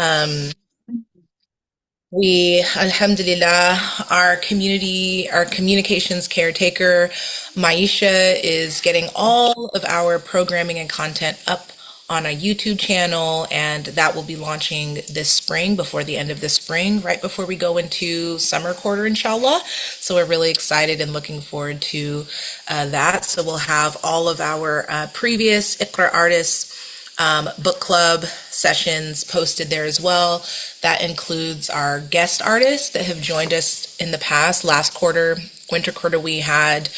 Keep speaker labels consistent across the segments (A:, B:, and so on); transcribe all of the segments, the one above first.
A: Um, we, alhamdulillah, our communications caretaker, Maisha, is getting all of our programming and content up on a YouTube channel, and that will be launching this spring, before the end of this spring, right before we go into summer quarter, inshallah. So we're really excited and looking forward to that. So we'll have all of our previous IQRA artists book club sessions posted there as well. That includes our guest artists that have joined us in the past. Last quarter, winter quarter, we had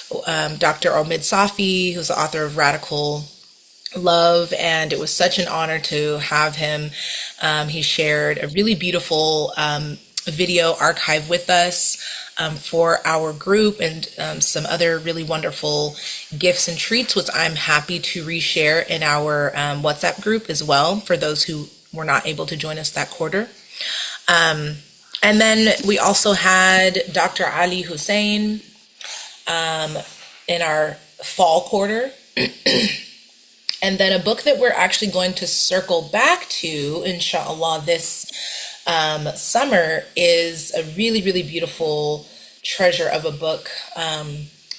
A: Dr. Omid Safi, who's the author of Radical Love, and it was such an honor to have him. He shared a really beautiful video archive with us for our group, and some other really wonderful gifts and treats, which I'm happy to reshare in our WhatsApp group as well for those who were not able to join us that quarter. Um, and then we also had Dr. Ali Hussein in our fall quarter. And then a book that we're actually going to circle back to, inshallah, this summer is a really, really beautiful treasure of a book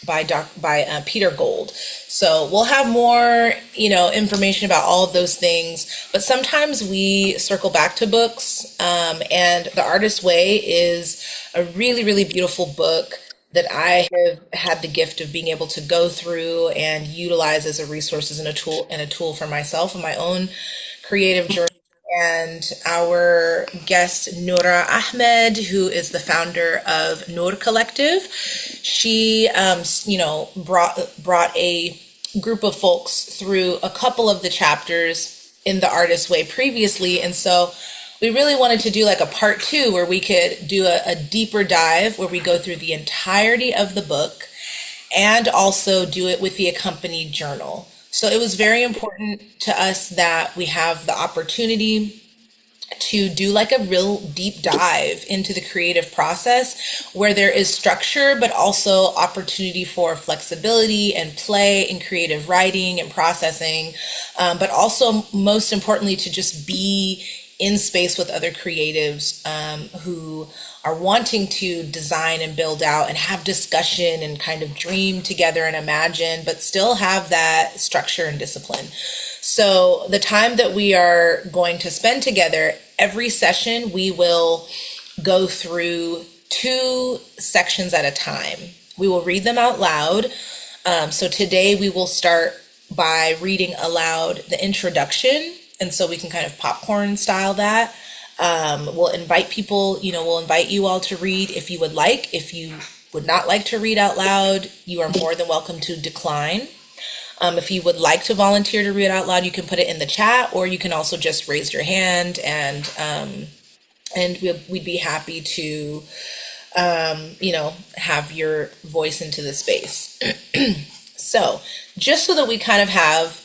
A: by Peter Gold. So we'll have more, information about all of those things. But sometimes we circle back to books, and The Artist's Way is a really, really beautiful book that I have had the gift of being able to go through and utilize as a resource, as a tool for myself and my own creative journey. And our guest, Noura Ahmed, who is the founder of Noor Collective, she, brought a group of folks through a couple of the chapters in The Artist's Way previously. And so we really wanted to do like a part two where we could do a deeper dive where we go through the entirety of the book and also do it with the accompanied journal. So it was very important to us that we have the opportunity to do like a real deep dive into the creative process where there is structure, but also opportunity for flexibility and play in creative writing and processing, but also most importantly to just be in space with other creatives who are wanting to design and build out and have discussion and kind of dream together and imagine, but still have that structure and discipline. So the time that we are going to spend together, every session we will go through two sections at a time. We will read them out loud. So today we will start by reading aloud the introduction, and so we can kind of popcorn style that. We'll invite people, we'll invite you all to read if you would like. If you would not like to read out loud, you are more than welcome to decline. If you would like to volunteer to read out loud, you can put it in the chat, or you can also just raise your hand, and we'd be happy to, have your voice into the space. So just so that we kind of have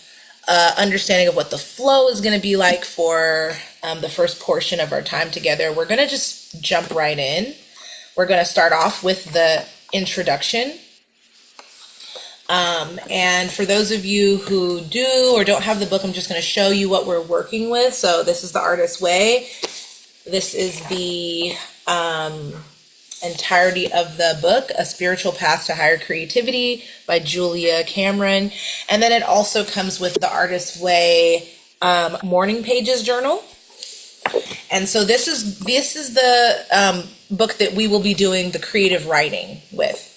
A: understanding of what the flow is going to be like for the first portion of our time together, we're going to just jump right in. We're going to start off with the introduction. And for those of you who do or don't have the book, I'm just going to show you what we're working with. So this is The Artist's Way. This is the entirety of the book, A Spiritual Path to Higher Creativity by Julia Cameron. And then it also comes with The Artist's Way Morning Pages Journal. And so this is the book that we will be doing the creative writing with.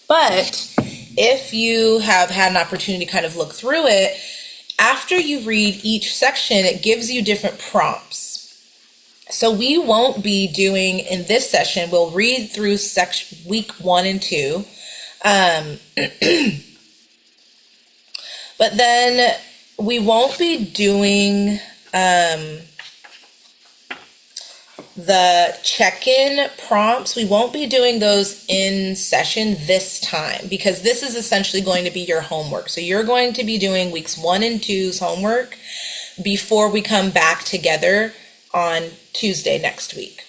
A: But if you have had an opportunity to kind of look through it, after you read each section, it gives you different prompts. So we won't be doing in this session, we'll read through week 1 and 2. But then we won't be doing the check-in prompts. We won't be doing those in session this time, because this is essentially going to be your homework. So you're going to be doing weeks 1 and 2's homework before we come back together on Tuesday next week.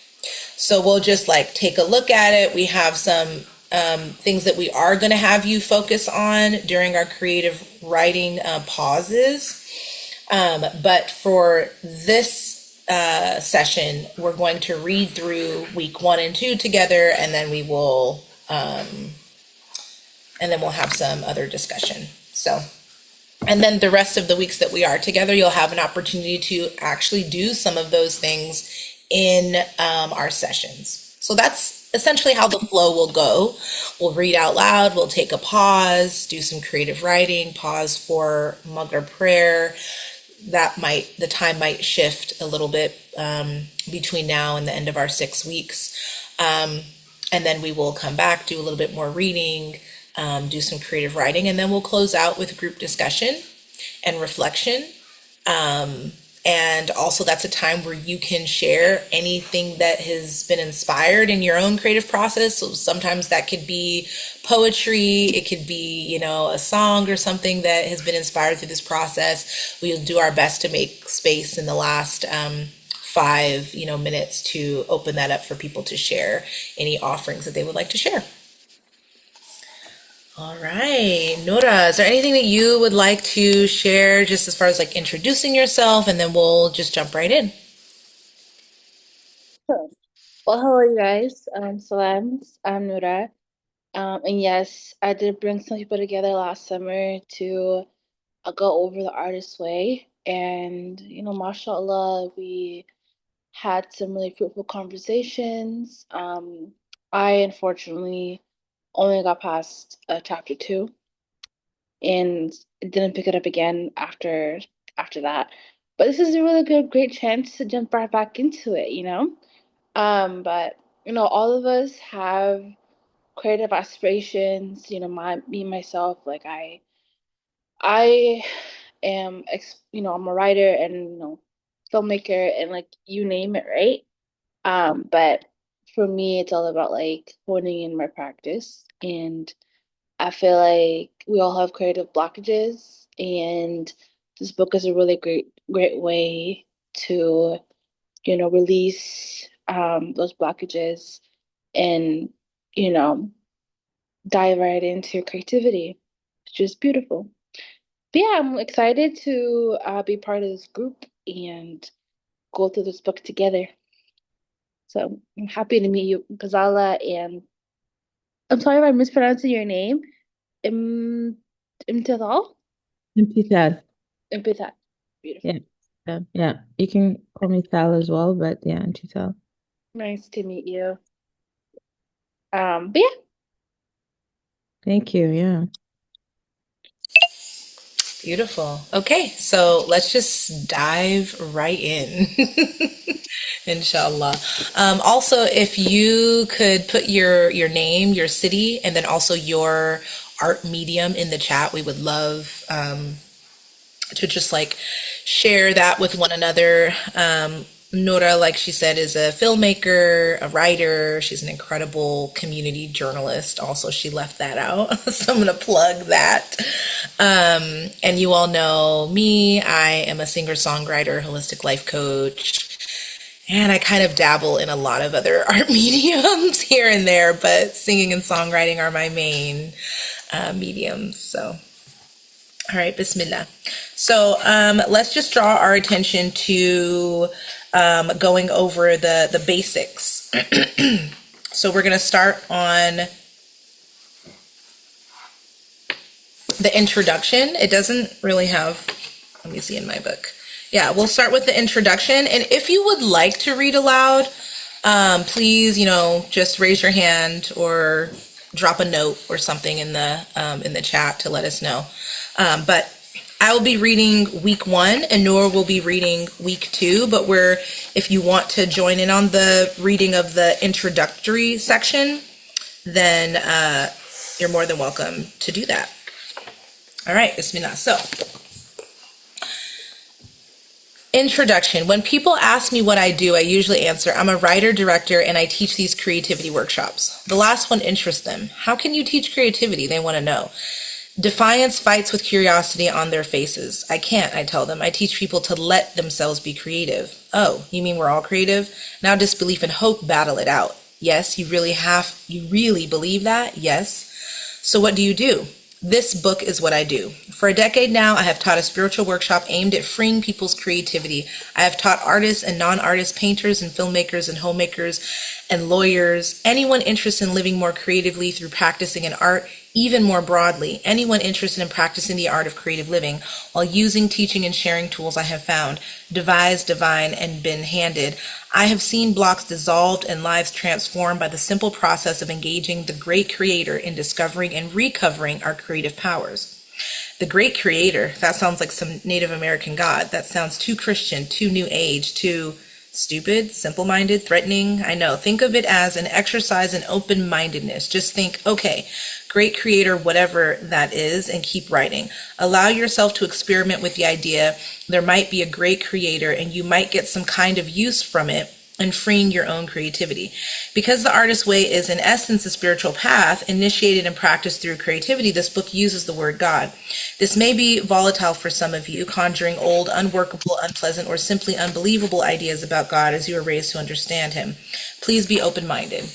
A: So we'll just like take a look at it. We have some things that we are going to have you focus on during our creative writing pauses. But for this session, we're going to read through week 1 and 2 together, and then we'll have some other discussion. So, and then the rest of the weeks that we are together, you'll have an opportunity to actually do some of those things in our sessions. So that's essentially how the flow will go. We'll read out loud, we'll take a pause, do some creative writing, pause for mug or prayer. The time might shift a little bit between now and the end of our 6 weeks. And then we will come back, do a little bit more reading, do some creative writing, and then we'll close out with group discussion and reflection. And also, that's a time where you can share anything that has been inspired in your own creative process. So sometimes that could be poetry, it could be, a song or something that has been inspired through this process. We'll do our best to make space in the last 5 minutes to open that up for people to share any offerings that they would like to share. All right, Nora, is there anything that you would like to share just as far as like introducing yourself, and then we'll just jump right in?
B: Sure. Well, hello, you guys. Salams. I'm Nura. And yes, I did bring some people together last summer to go over the artist's way. And, mashallah, we had some really fruitful conversations. I unfortunately only got past chapter 2 and didn't pick it up again after that. But this is a really great chance to jump right back into it. But all of us have creative aspirations. Me myself, like I am, I'm a writer and filmmaker and like you name it, right? But for me, it's all about like honing in my practice, and I feel like we all have creative blockages, and this book is a really great way to release those blockages and, you know, dive right into creativity, which is beautiful. But yeah, I'm excited to be part of this group and go through this book together. So I'm happy to meet you, Gazala, and I'm sorry if I'm mispronouncing your name. Im Imtithal?
C: Imtithal.
B: Imtithal. Beautiful.
C: Yeah. Yeah. You can call me Sal as well, but yeah, Imtithal.
B: Nice to meet you. But yeah,
C: Thank you. Yeah.
A: Beautiful. Okay, so let's just dive right in. Inshallah. Also, if you could put your name, your city, and then also your art medium in the chat, we would love to just like share that with one another. Nora, like she said, is a filmmaker, a writer. She's an incredible community journalist. Also, she left that out. So I'm going to plug that. And you all know me. I am a singer-songwriter, holistic life coach, and I kind of dabble in a lot of other art mediums here and there, but singing and songwriting are my main mediums. So all right, Bismillah. So let's just draw our attention to going over the basics. So we're going to start on the introduction. It doesn't really have, let me see in my book. Yeah, we'll start with the introduction. And if you would like to read aloud, please, just raise your hand or drop a note or something in the chat to let us know. But I will be reading week 1 and Noor will be reading week 2, but if you want to join in on the reading of the introductory section, then you're more than welcome to do that. All right, Bismillah. So, introduction. When people ask me what I do, I usually answer, I'm a writer, director, and I teach these creativity workshops. The last one interests them. How can you teach creativity? They want to know. Defiance fights with curiosity on their faces. I can't, I tell them. I teach people to let themselves be creative. Oh, you mean we're all creative? Now disbelief and hope battle it out. Yes, you really believe that? Yes. So what do? This book is what I do. For a decade now, I have taught a spiritual workshop aimed at freeing people's creativity. I have taught artists and non-artists, painters and filmmakers and homemakers and lawyers, anyone interested in living more creatively through practicing an art, even more broadly, anyone interested in practicing the art of creative living while using, teaching, and sharing tools I have found, devised, divine, and been handed. I have seen blocks dissolved and lives transformed by the simple process of engaging the great creator in discovering and recovering our creative powers. The great creator, that sounds like some Native American god. That sounds too Christian, too new age, too stupid, simple-minded, threatening. I know. Think of it as an exercise in open-mindedness. Just think, okay, great creator, whatever that is, and keep writing. Allow yourself to experiment with the idea there might be a great creator and you might get some kind of use from it and freeing your own creativity. Because the artist's way is in essence a spiritual path initiated and practiced through creativity, this book uses the word God. This may be volatile for some of you, conjuring old, unworkable, unpleasant, or simply unbelievable ideas about God as you are raised to understand him. Please be open-minded.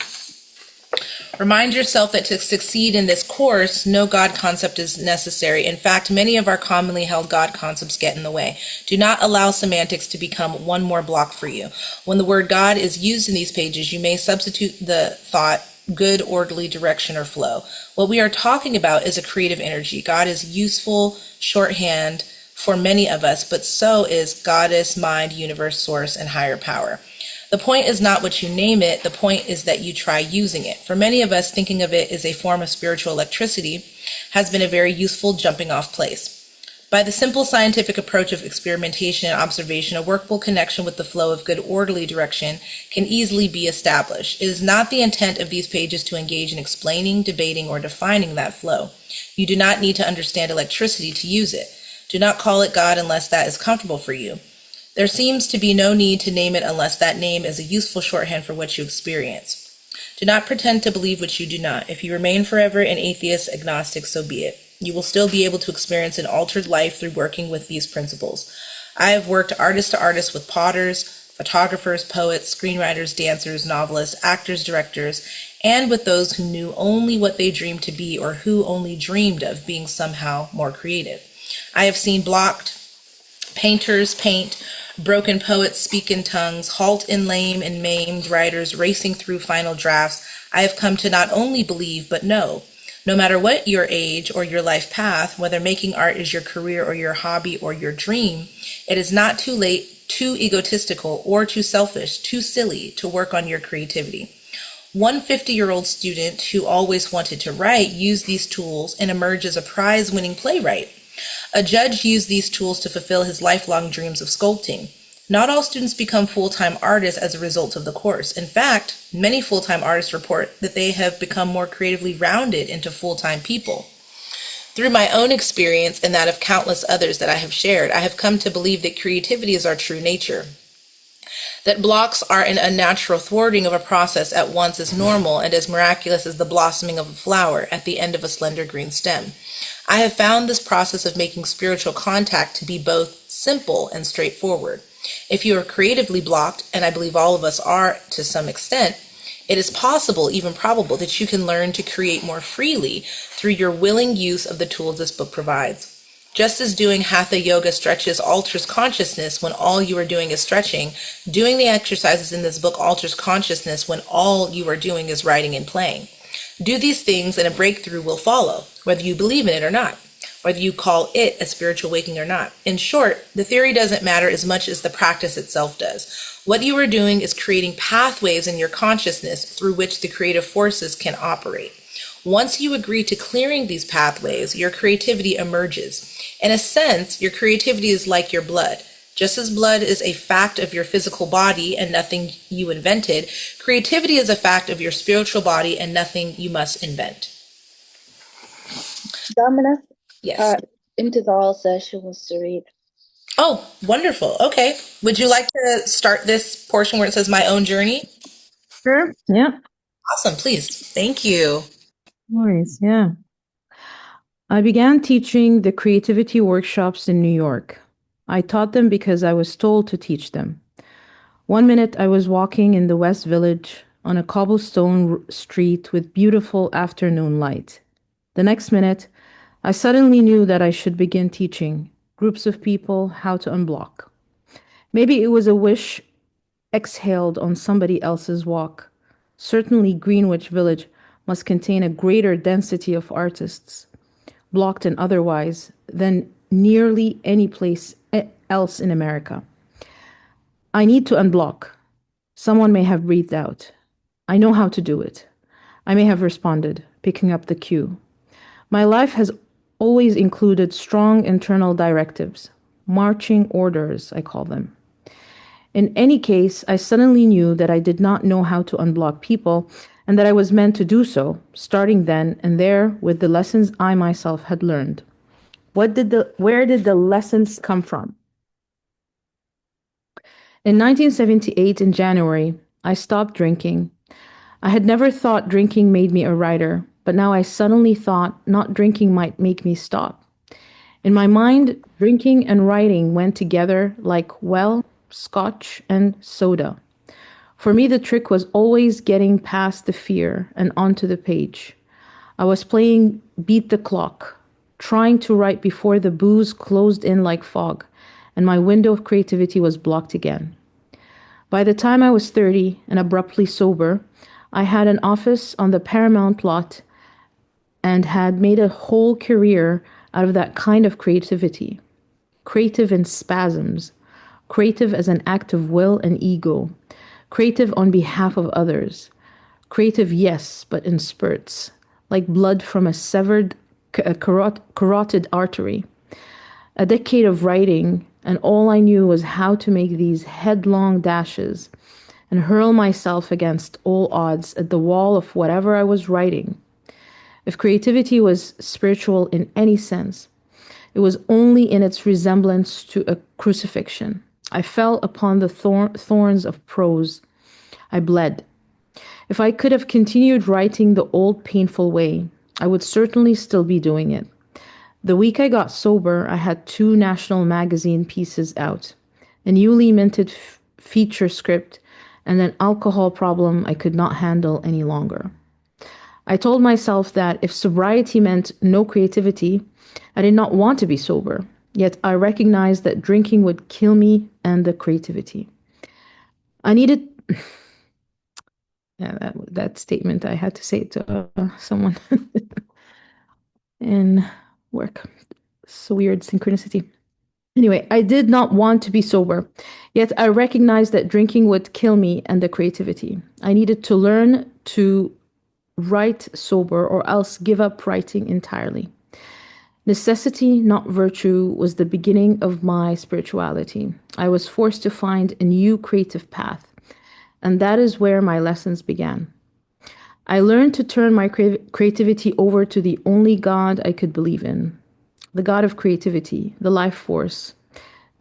A: Remind yourself that to succeed in this course, no God concept is necessary. In fact, many of our commonly held God concepts get in the way. Do not allow semantics to become one more block for you. When the word God is used in these pages, you may substitute the thought good, orderly direction or flow. What we are talking about is a creative energy. God is useful shorthand for many of us, but so is goddess, mind, universe, source, and higher power. The point is not what you name it, the point is that you try using it. For many of us, thinking of it as a form of spiritual electricity has been a very useful jumping off place. By the simple scientific approach of experimentation and observation, a workable connection with the flow of good orderly direction can easily be established. It is not the intent of these pages to engage in explaining, debating, or defining that flow. You do not need to understand electricity to use it. Do not call it God unless that is comfortable for you. There seems to be no need to name it unless that name is a useful shorthand for what you experience. Do not pretend to believe what you do not. If you remain forever an atheist, agnostic, so be it. You will still be able to experience an altered life through working with these principles. I have worked artist to artist with potters, photographers, poets, screenwriters, dancers, novelists, actors, directors, and with those who knew only what they dreamed to be or who only dreamed of being somehow more creative. I have seen blocked painters paint, broken poets speak in tongues, halt in lame and maimed writers racing through final drafts. I have come to not only believe, but know. No matter what your age or your life path, whether making art is your career or your hobby or your dream, it is not too late, too egotistical, or too selfish, too silly to work on your creativity. One 50-year-old student who always wanted to write used these tools and emerged as a prize-winning playwright. A judge used these tools to fulfill his lifelong dreams of sculpting. Not all students become full-time artists as a result of the course. In fact, many full-time artists report that they have become more creatively rounded into full-time people. Through my own experience and that of countless others that I have shared, I have come to believe that creativity is our true nature. That blocks are an unnatural thwarting of a process at once as normal and as miraculous as the blossoming of a flower at the end of a slender green stem. I have found this process of making spiritual contact to be both simple and straightforward. If you are creatively blocked, and I believe all of us are to some extent, it is possible, even probable, that you can learn to create more freely through your willing use of the tools this book provides. Just as doing hatha yoga stretches alters consciousness when all you are doing is stretching, doing the exercises in this book alters consciousness when all you are doing is writing and playing. Do these things and a breakthrough will follow, whether you believe in it or not, whether you call it a spiritual waking or not. In short, the theory doesn't matter as much as the practice itself does. What you are doing is creating pathways in your consciousness through which the creative forces can operate. Once you agree to clearing these pathways, your creativity emerges. In a sense, your creativity is like your blood. Just as blood is a fact of your physical body and nothing you invented, creativity is a fact of your spiritual body and nothing you must invent.
B: Domina,
A: Yes.
B: Intizal says she wants to read.
A: Oh, wonderful. Okay. Would you like to start this portion where it says my own journey?
C: Sure. Yeah.
A: Awesome. Please. Thank you.
C: No worries. Yeah. I began teaching the creativity workshops in New York. I taught them because I was told to teach them. One minute I was walking in the West Village on a cobblestone street with beautiful afternoon light. The next minute, I suddenly knew that I should begin teaching groups of people how to unblock. Maybe it was a wish exhaled on somebody else's walk. Certainly, Greenwich Village must contain a greater density of artists, blocked and otherwise, than nearly any place else in America. I need to unblock. Someone may have breathed out. I know how to do it. I may have responded, picking up the cue. My life has always included strong internal directives, marching orders, I call them. In any case, I suddenly knew that I did not know how to unblock people and that I was meant to do so, starting then and there with the lessons I myself had learned. Where did the lessons come from? In 1978, in January, I stopped drinking. I had never thought drinking made me a writer, but now I suddenly thought not drinking might make me stop. In my mind, drinking and writing went together like, well, scotch and soda. For me, the trick was always getting past the fear and onto the page. I was playing beat the clock, trying to write before the booze closed in like fog, and my window of creativity was blocked again. By the time I was 30 and abruptly sober, I had an office on the Paramount lot and had made a whole career out of that kind of creativity. Creative in spasms, creative as an act of will and ego, creative on behalf of others. Creative, yes, but in spurts, like blood from a severed carotid artery. A decade of writing, and all I knew was how to make these headlong dashes and hurl myself against all odds at the wall of whatever I was writing. If creativity was spiritual in any sense, it was only in its resemblance to a crucifixion. I fell upon the thorns of prose. I bled. If I could have continued writing the old painful way, I would certainly still be doing it. The week I got sober, I had 2 national magazine pieces out, a newly minted feature script, and an alcohol problem I could not handle any longer. I told myself that if sobriety meant no creativity, I did not want to be sober, yet I recognized that drinking would kill me and the creativity. I needed... Yeah, that statement, I had to say it to someone in work. So weird synchronicity. Anyway, I did not want to be sober, yet I recognized that drinking would kill me and the creativity. I needed to learn to write sober or else give up writing entirely. Necessity, not virtue, was the beginning of my spirituality. I was forced to find a new creative path, and that is where my lessons began. I learned to turn my creativity over to the only God I could believe in, the God of creativity, the life force.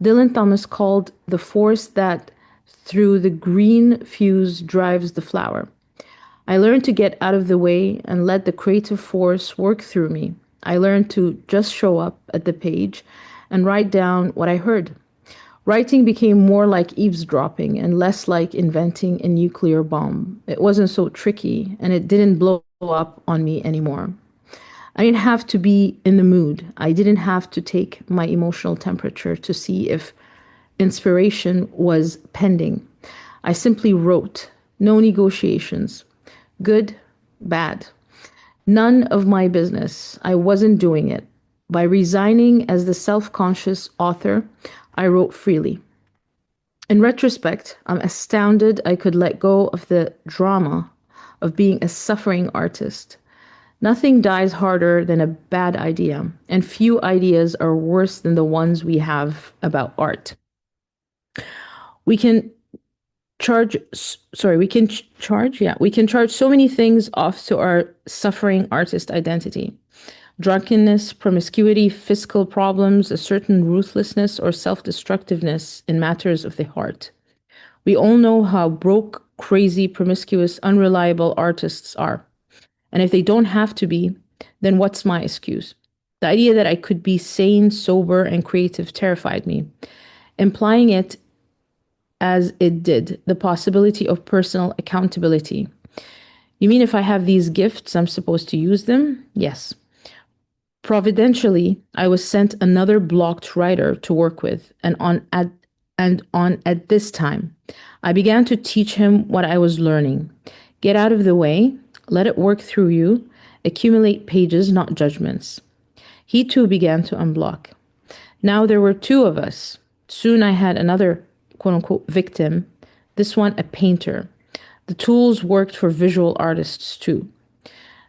C: Dylan Thomas called the force that through the green fuse drives the flower. I learned to get out of the way and let the creative force work through me. I learned to just show up at the page and write down what I heard. Writing became more like eavesdropping and less like inventing a nuclear bomb. It wasn't so tricky, and it didn't blow up on me anymore. I didn't have to be in the mood. I didn't have to take my emotional temperature to see if inspiration was pending. I simply wrote, no negotiations. Good, bad. None of my business. I wasn't doing it. By resigning as the self-conscious author, I wrote freely. In retrospect, I'm astounded I could let go of the drama of being a suffering artist. Nothing dies harder than a bad idea, and few ideas are worse than the ones we have about art. We can charge so many things off to our suffering artist identity. Drunkenness, promiscuity, fiscal problems, a certain ruthlessness or self-destructiveness in matters of the heart. We all know how broke, crazy, promiscuous, unreliable artists are. And if they don't have to be, then what's my excuse? The idea that I could be sane, sober, and creative terrified me. Implying it as it did, the possibility of personal accountability. You mean if I have these gifts, I'm supposed to use them? Yes. Providentially, I was sent another blocked writer to work with, and at this time, I began to teach him what I was learning. Get out of the way, let it work through you, accumulate pages, not judgments. He too began to unblock. Now there were two of us. Soon I had another quote unquote victim, this one a painter. The tools worked for visual artists too.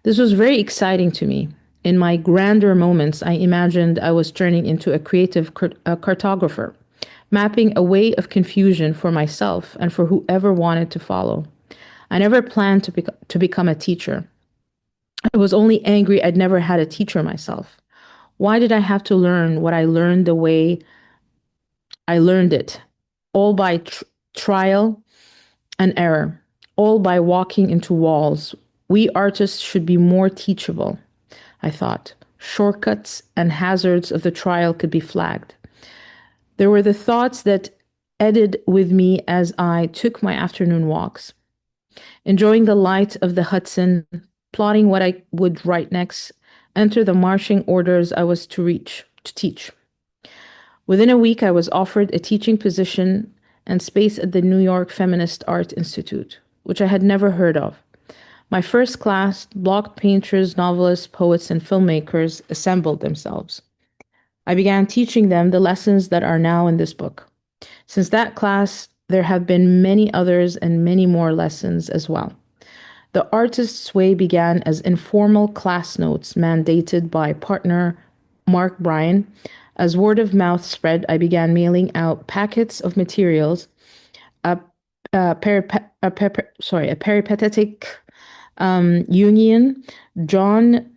C: This was very exciting to me. In my grander moments, I imagined I was turning into a creative cartographer, mapping a way of confusion for myself and for whoever wanted to follow. I never planned to become a teacher. I was only angry I'd never had a teacher myself. Why did I have to learn what I learned the way I learned it? All by trial and error, all by walking into walls. We artists should be more teachable, I thought. Shortcuts and hazards of the trial could be flagged. There were the thoughts that eddied with me as I took my afternoon walks, enjoying the light of the Hudson, plotting what I would write next, enter the marching orders I was to teach. Within a week, I was offered a teaching position and space at the New York Feminist Art Institute, which I had never heard of. My first class, blocked painters, novelists, poets, and filmmakers assembled themselves. I began teaching them the lessons that are now in this book. Since that class, there have been many others and many more lessons as well. The Artist's Way began as informal class notes mandated by partner Mark Bryan. As word of mouth spread, I began mailing out packets of materials. A peripatetic Jungian, John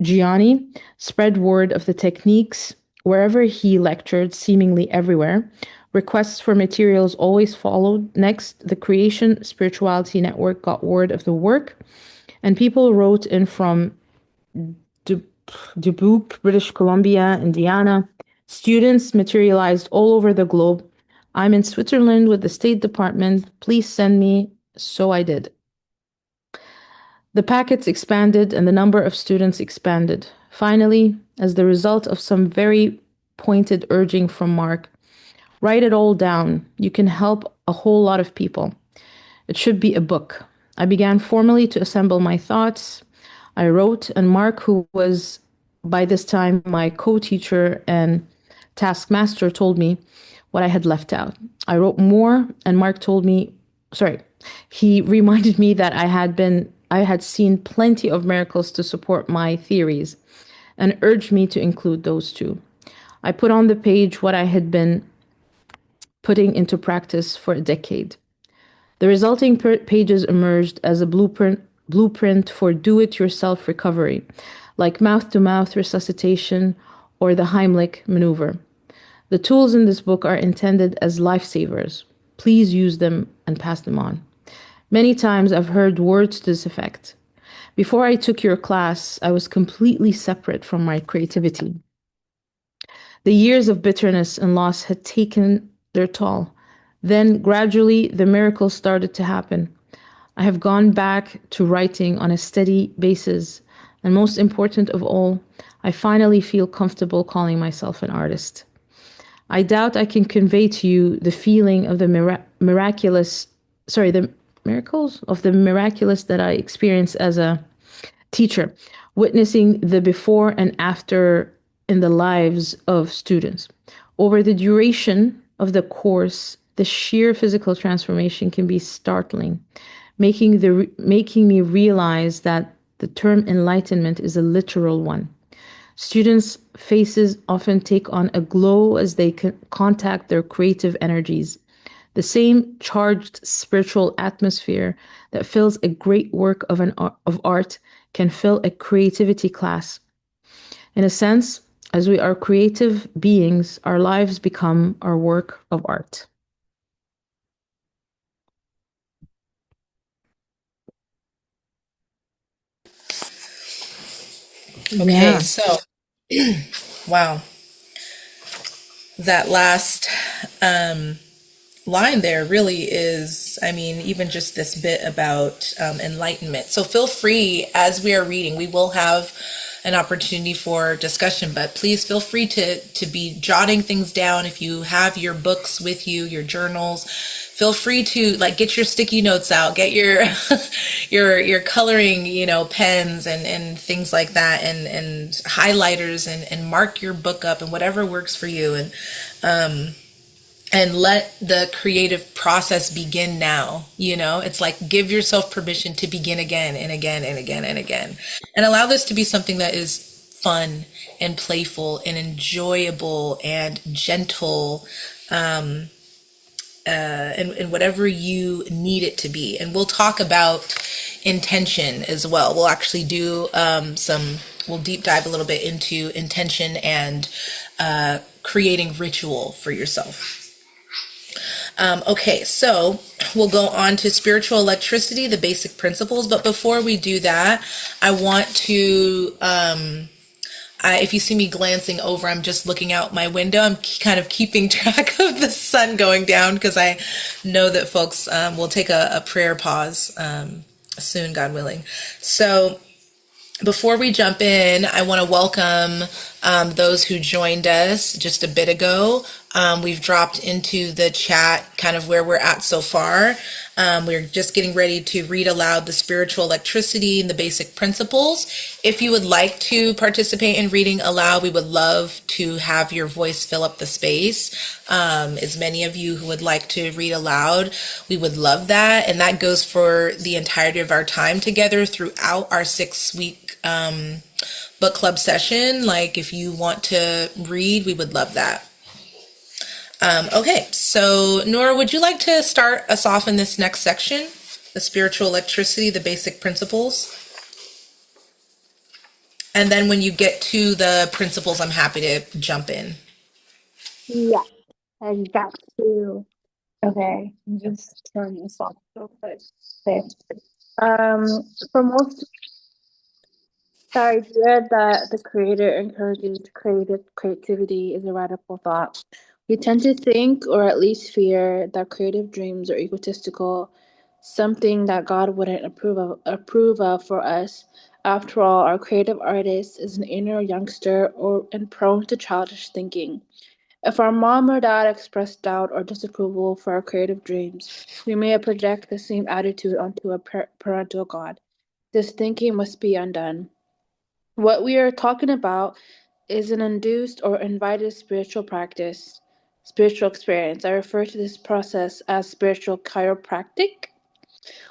C: Gianni, spread word of the techniques wherever he lectured, seemingly everywhere. Requests for materials always followed. Next, the Creation Spirituality Network got word of the work, and people wrote in from Dubuque, British Columbia, Indiana. Students materialized all over the globe. I'm in Switzerland with the State Department. Please send me. So I did. The packets expanded and the number of students expanded. Finally, as the result of some very pointed urging from Mark, write it all down. You can help a whole lot of people. It should be a book. I began formally to assemble my thoughts. I wrote, and Mark, who was by this time my co-teacher and taskmaster, told me what I had left out. I wrote more, and Mark told me, he reminded me that I had seen plenty of miracles to support my theories and urged me to include those too. I put on the page what I had been putting into practice for a decade. The resulting pages emerged as a blueprint for do-it-yourself recovery, like mouth-to-mouth resuscitation or the Heimlich maneuver. The tools in this book are intended as lifesavers. Please use them and pass them on. Many times I've heard words to this effect. Before I took your class, I was completely separate from my creativity. The years of bitterness and loss had taken their toll. Then, gradually, the miracles started to happen. I have gone back to writing on a steady basis, and most important of all, I finally feel comfortable calling myself an artist. I doubt I can convey to you the feeling of the miraculous that I experienced as a teacher, witnessing the before and after in the lives of students. Over the duration of the course, the sheer physical transformation can be startling, making me realize that the term enlightenment is a literal one. Students' faces often take on a glow as they contact their creative energies. The same charged spiritual atmosphere that fills a great work of art can fill a creativity class. In a sense, as we are creative beings, our lives become our work of art.
A: Okay,
C: Yeah.
A: so wow, that last line there really is, I mean, even just this bit about enlightenment. So feel free as we are reading, we will have an opportunity for discussion. But please feel free to be jotting things down. If you have your books with you, your journals, feel free to like get your sticky notes out, get your your coloring, pens and things like that, and highlighters, and mark your book up and whatever works for you. And let the creative process begin now. It's like give yourself permission to begin again and again and again and again, and allow this to be something that is fun and playful and enjoyable and gentle, and whatever you need it to be. And we'll talk about intention as well. We'll actually do we'll deep dive a little bit into intention and creating ritual for yourself. Okay, so we'll go on to spiritual electricity, the basic principles. But before we do that, I want to, if you see me glancing over, I'm just looking out my window. I'm kind of keeping track of the sun going down because I know that folks will take a prayer pause soon, God willing. So before we jump in, I want to welcome those who joined us just a bit ago. We've dropped into the chat kind of where we're at so far. We're just getting ready to read aloud the spiritual electricity and the basic principles. If you would like to participate in reading aloud, we would love to have your voice fill up the space. As many of you who would like to read aloud, we would love that. And that goes for the entirety of our time together throughout our 6-week book club session. Like if you want to read, we would love that. Okay, so Nora, would you like to start us off in this next section, the spiritual electricity, the basic principles? And then when you get to the principles, I'm happy to jump in.
B: Yeah, I got to. Okay, just turn this off real quick. Okay. For most, the idea that the creator encourages creativity is a radical thought. We tend to think, or at least fear, that creative dreams are egotistical, something that God wouldn't approve of for us. After all, our creative artist is an inner youngster and prone to childish thinking. If our mom or dad expressed doubt or disapproval for our creative dreams, we may project the same attitude onto a parental God. This thinking must be undone. What we are talking about is an induced or invited spiritual experience. I refer to this process as spiritual chiropractic.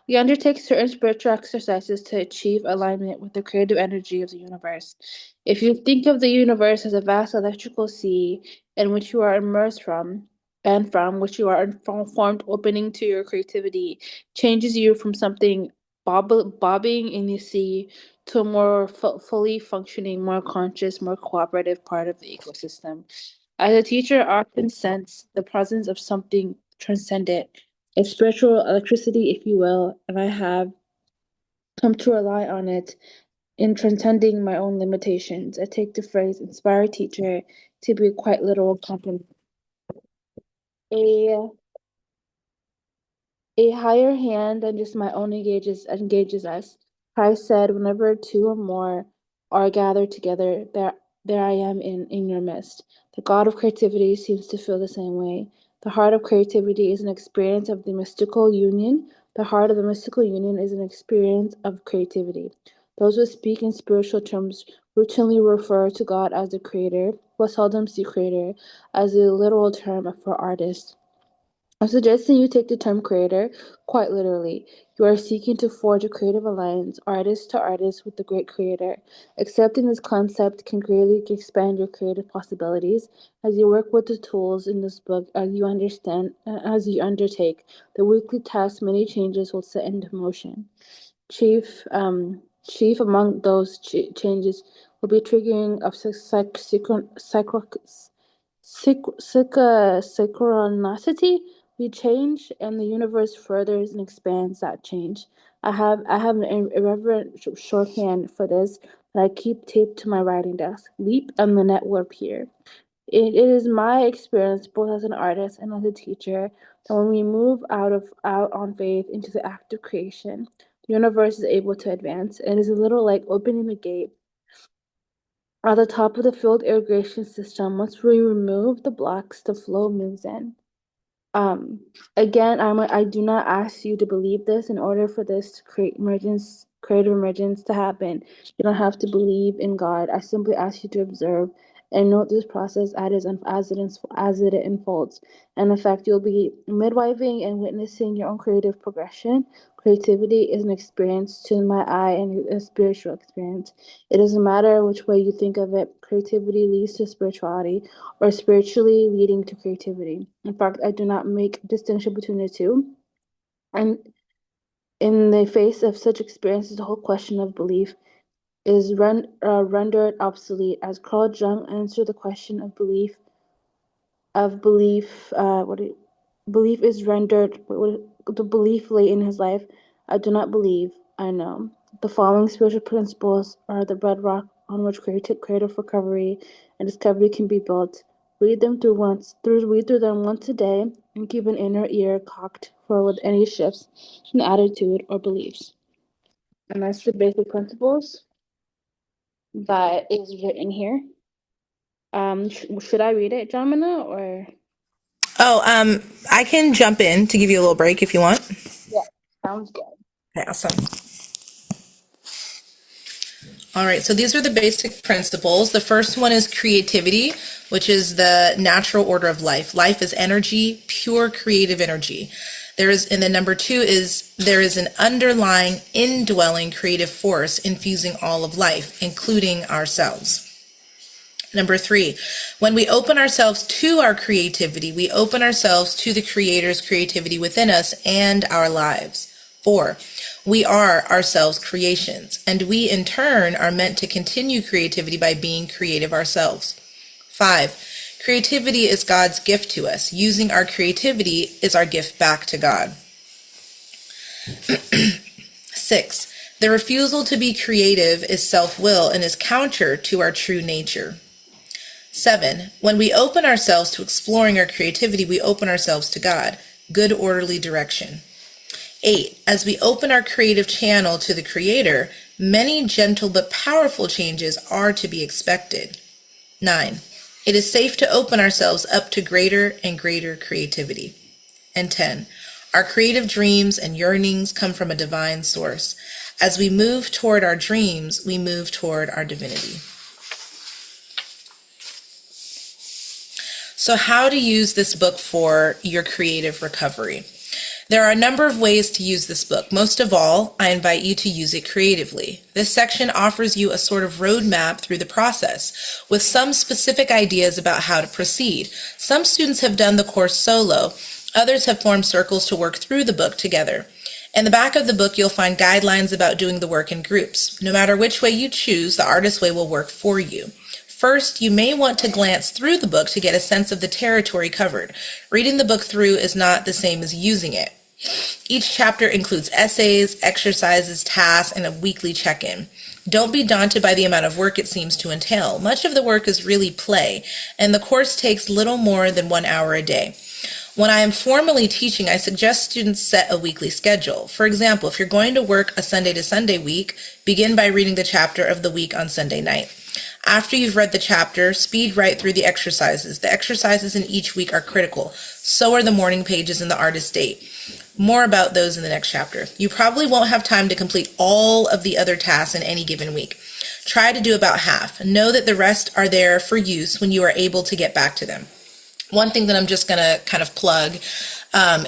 B: We undertake certain spiritual exercises to achieve alignment with the creative energy of the universe. If you think of the universe as a vast electrical sea in which you are immersed from which you are informed, opening to your creativity changes you from something bobbing in the sea to a more fully functioning, more conscious, more cooperative part of the ecosystem. As a teacher, I often sense the presence of something transcendent, a spiritual electricity, if you will, and I have come to rely on it in transcending my own limitations. I take the phrase inspired teacher to be a quite literal compliment. A A higher hand than just my own engages us. Christ said, "Whenever two or more are gathered together, there I am in your midst." The God of creativity seems to feel the same way. The heart of creativity is an experience of the mystical union. The heart of the mystical union is an experience of creativity. Those who speak in spiritual terms routinely refer to God as the creator, but seldom see creator as a literal term for artist. I'm suggesting you take the term creator quite literally. You are seeking to forge a creative alliance, artist to artist, with the great creator. Accepting this concept can greatly expand your creative possibilities as you work with the tools in this book. As you undertake the weekly tasks, many changes will set into motion. Chief among those changes will be triggering of synchronicity. We change, and the universe furthers and expands that change. I have an irreverent shorthand for this that I keep taped to my writing desk. Leap, and the net will appear. It is my experience, both as an artist and as a teacher, that when we move out on faith into the act of creation, the universe is able to advance. It is a little like opening the gate At the top of the field irrigation system, once we remove the blocks, the flow moves in. Um, Again, I do not ask you to believe this. In order for this to creative emergence to happen, you don't have to believe in God. I simply ask you to observe and note this process as it unfolds. And in fact, you'll be midwifing and witnessing your own creative progression. Creativity is an experience to my eye and a spiritual experience. It doesn't matter which way you think of it. Creativity leads to spirituality, or spiritually leading to creativity. In fact, I do not make distinction between the two. And in the face of such experiences, the whole question of belief is rendered obsolete. As Carl Jung answered the question of belief, belief is rendered. The belief lay in his life. I do not believe. I know. The following spiritual principles are the bedrock on which creative recovery and discovery can be built. Read them read through them once a day, and keep an inner ear cocked for with any shifts in attitude or beliefs. And that's the basic principles that is written here. Should I read it, Jamina, or?
A: Oh, I can jump in to give you a little break if you want.
B: Yeah, sounds good.
A: Okay, awesome. All right, so these are the basic principles. The first one is creativity, which is the natural order of life. Life is energy, pure creative energy. And then number two is there is an underlying, indwelling creative force infusing all of life, including ourselves. Number three, when we open ourselves to our creativity, we open ourselves to the Creator's creativity within us and our lives. 4, we are ourselves creations, and we in turn are meant to continue creativity by being creative ourselves. 5, creativity is God's gift to us. Using our creativity is our gift back to God. 6, the refusal to be creative is self-will and is counter to our true nature. 7, when we open ourselves to exploring our creativity, we open ourselves to God, good orderly direction. 8, as we open our creative channel to the Creator, many gentle but powerful changes are to be expected. 9, it is safe to open ourselves up to greater and greater creativity. And 10, our creative dreams and yearnings come from a divine source. As we move toward our dreams, we move toward our divinity. So how to use this book for your creative recovery. There are a number of ways to use this book. Most of all, I invite you to use it creatively. This section offers you a sort of roadmap through the process with some specific ideas about how to proceed. Some students have done the course solo. Others have formed circles to work through the book together. In the back of the book, you'll find guidelines about doing the work in groups. No matter which way you choose, the Artist Way will work for you. First, you may want to glance through the book to get a sense of the territory covered. Reading the book through is not the same as using it. Each chapter includes essays, exercises, tasks, and a weekly check-in. Don't be daunted by the amount of work it seems to entail. Much of the work is really play, and the course takes little more than 1 hour a day. When I am formally teaching, I suggest students set a weekly schedule. For example, if you're going to work a Sunday to Sunday week, begin by reading the chapter of the week on Sunday night. After you've read the chapter, speed right through the exercises. The exercises in each week are critical. So are the morning pages in the Artist Date. More about those in the next chapter. You probably won't have time to complete all of the other tasks in any given week. Try to do about half. Know that the rest are there for use when you are able to get back to them. One thing that I'm just going to kind of plug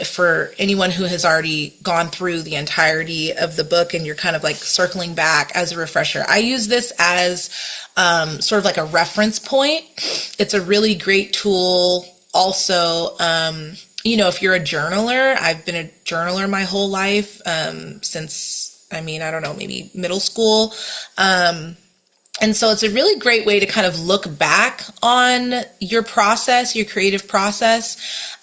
A: for anyone who has already gone through the entirety of the book and you're kind of like circling back as a refresher, I use this as sort of like a reference point. It's a really great tool. Also, if you're a journaler, I've been a journaler my whole life since, maybe middle school. And so it's a really great way to kind of look back on your process, your creative process,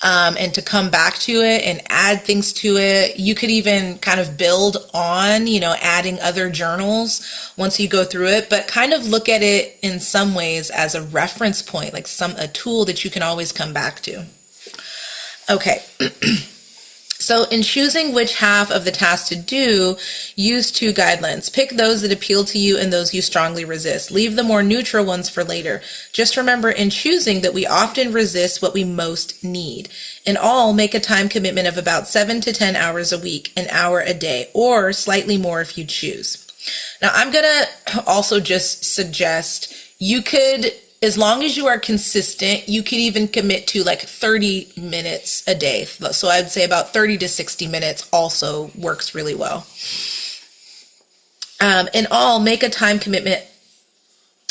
A: and to come back to it and add things to it. You could even kind of build on, adding other journals once you go through it, but kind of look at it in some ways as a reference point, like a tool that you can always come back to. Okay. So, in choosing which half of the task to do, use two guidelines. Pick those that appeal to you and those you strongly resist. Leave the more neutral ones for later. Just remember in choosing that we often resist what we most need. In all, make a time commitment of about 7 to 10 hours a week, an hour a day, or slightly more if you choose. Now, I'm going to also just suggest you could, as long as you are consistent, you could even commit to like 30 minutes a day. So I'd say about 30 to 60 minutes also works really well. In all, make a time commitment.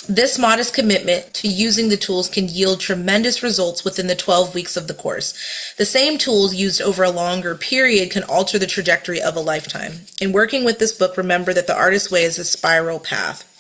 A: This modest commitment to using the tools can yield tremendous results within the 12 weeks of the course. The same tools used over a longer period can alter the trajectory of a lifetime. In working with this book, remember that the artist's way is a spiral path.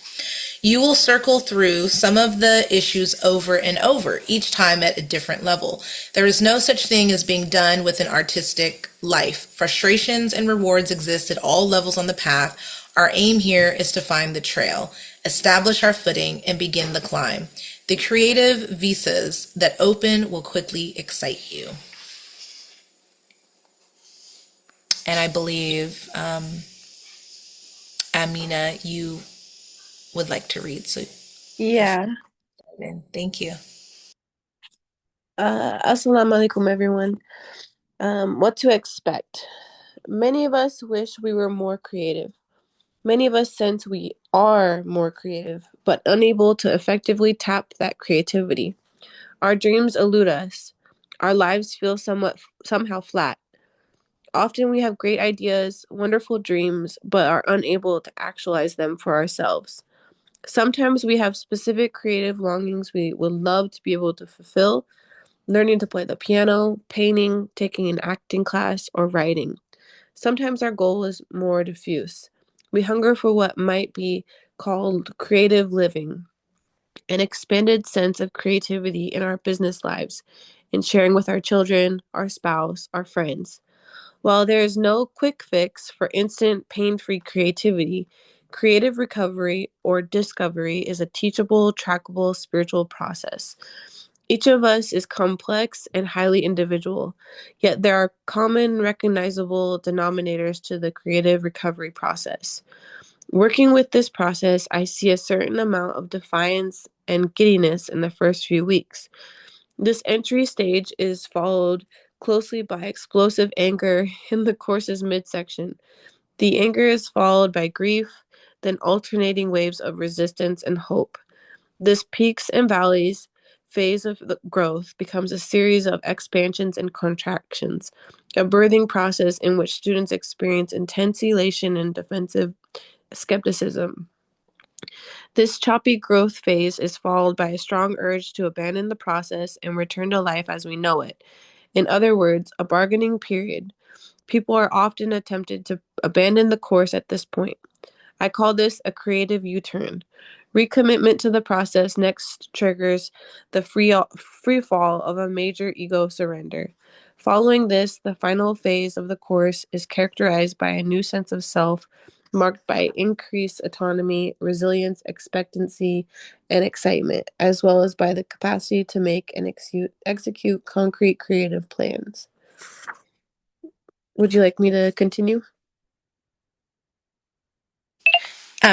A: You will circle through some of the issues over and over, each time at a different level. There is no such thing as being done with an artistic life. Frustrations and rewards exist at all levels on the path. Our aim here is to find the trail, establish our footing, and begin the climb. The creative visas that open will quickly excite you. And I believe, Amina, you would like to read. So,
D: Yeah.
A: thank you.
D: Assalamu alaikum, everyone. What to expect? Many of us wish we were more creative. Many of us sense we are more creative, but unable to effectively tap that creativity. Our dreams elude us. Our lives feel somehow flat. Often we have great ideas, wonderful dreams, but are unable to actualize them for ourselves. Sometimes we have specific creative longings we would love to be able to fulfill, learning to play the piano, painting, taking an acting class, or writing. Sometimes our goal is more diffuse. We hunger for what might be called creative living, an expanded sense of creativity in our business lives, in sharing with our children, our spouse, our friends. While there is no quick fix for instant pain free creativity, creative recovery or discovery is a teachable, trackable spiritual process. Each of us is complex and highly individual, yet there are common recognizable denominators to the creative recovery process. Working with this process, I see a certain amount of defiance and giddiness in the first few weeks. This entry stage is followed closely by explosive anger in the course's midsection. The anger is followed by grief, then alternating waves of resistance and hope. This peaks and valleys phase of the growth becomes a series of expansions and contractions, a birthing process in which students experience intense elation and defensive skepticism. This choppy growth phase is followed by a strong urge to abandon the process and return to life as we know it. In other words, a bargaining period. People are often attempted to abandon the course at this point. I call this a creative U-turn. Recommitment to the process next triggers the free fall of a major ego surrender. Following this, the final phase of the course is characterized by a new sense of self, marked by increased autonomy, resilience, expectancy, and excitement, as well as by the capacity to make and execute concrete creative plans. Would you like me to continue?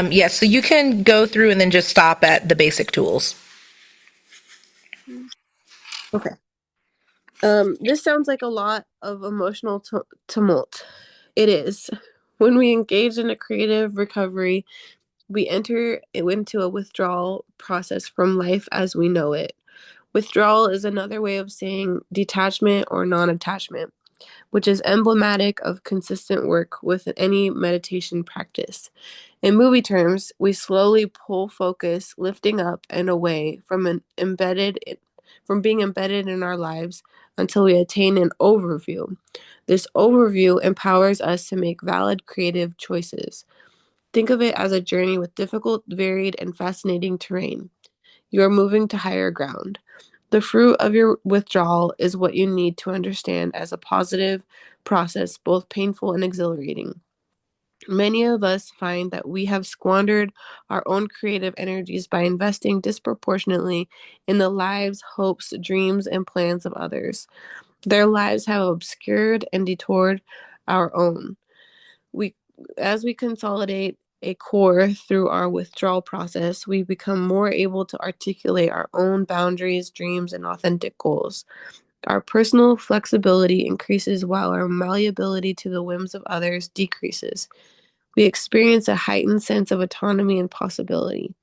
A: Yes, so you can go through and then just stop at the basic tools.
D: Okay. This sounds like a lot of emotional tumult. It is. When we engage in a creative recovery, we enter into a withdrawal process from life as we know it. Withdrawal is another way of saying detachment or non-attachment, which is emblematic of consistent work with any meditation practice. In movie terms, we slowly pull focus, lifting up and away from being embedded in our lives until we attain an overview. This overview empowers us to make valid creative choices. Think of it as a journey with difficult, varied, and fascinating terrain. You are moving to higher ground. The fruit of your withdrawal is what you need to understand as a positive process, both painful and exhilarating. Many of us find that we have squandered our own creative energies by investing disproportionately in the lives, hopes, dreams, and plans of others. Their lives have obscured and detoured our own. As we consolidate a core through our withdrawal process, we become more able to articulate our own boundaries, dreams, and authentic goals. Our personal flexibility increases while our malleability to the whims of others decreases. We experience a heightened sense of autonomy and possibility.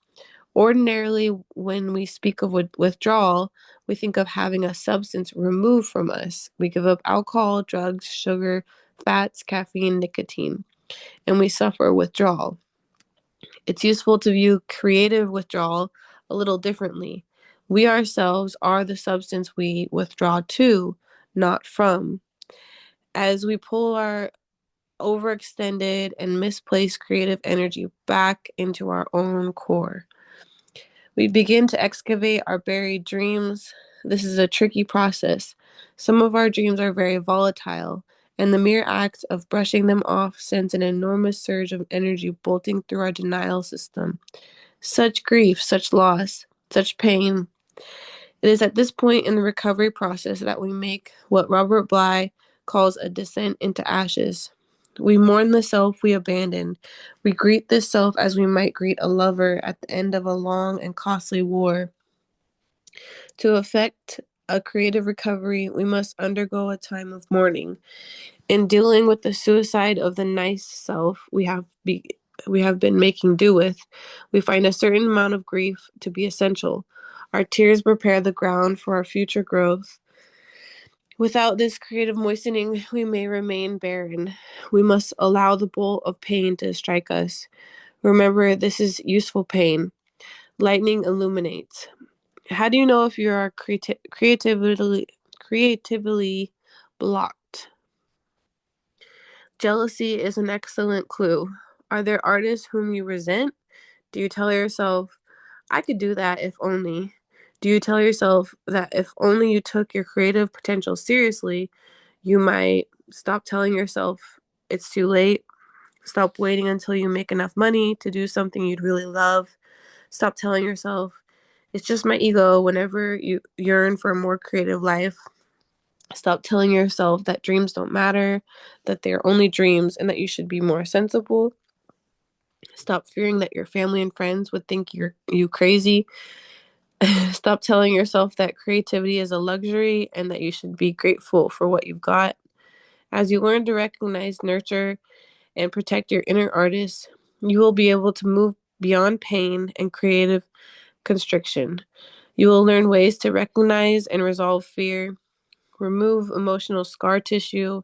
D: Ordinarily, when we speak of withdrawal, we think of having a substance removed from us. We give up alcohol, drugs, sugar, fats, caffeine, nicotine, and we suffer withdrawal. It's useful to view creative withdrawal a little differently. We ourselves are the substance we withdraw to, not from. As we pull our overextended and misplaced creative energy back into our own core, we begin to excavate our buried dreams. This is a tricky process. Some of our dreams are very volatile, and the mere act of brushing them off sends an enormous surge of energy bolting through our denial system. Such grief, such loss, such pain. It is at this point in the recovery process that we make what Robert Bly calls a descent into ashes. We mourn the self we abandoned. We greet this self as we might greet a lover at the end of a long and costly war. To effect a creative recovery, we must undergo a time of mourning. In dealing with the suicide of the nice self we have been making do with, we find a certain amount of grief to be essential. Our tears prepare the ground for our future growth. Without this creative moistening, we may remain barren. We must allow the bolt of pain to strike us. Remember, this is useful pain. Lightning illuminates. How do you know if you are creatively blocked? Jealousy is an excellent clue. Are there artists whom you resent? Do you tell yourself, I could do that if only? Do you tell yourself that if only you took your creative potential seriously, you might stop telling yourself it's too late? Stop waiting until you make enough money to do something you'd really love. Stop telling yourself, it's just my ego whenever you yearn for a more creative life. Stop telling yourself that dreams don't matter, that they're only dreams, and that you should be more sensible. Stop fearing that your family and friends would think you crazy. Stop telling yourself that creativity is a luxury and that you should be grateful for what you've got. As you learn to recognize, nurture, and protect your inner artist, you will be able to move beyond pain and creative constriction. You will learn ways to recognize and resolve fear, remove emotional scar tissue,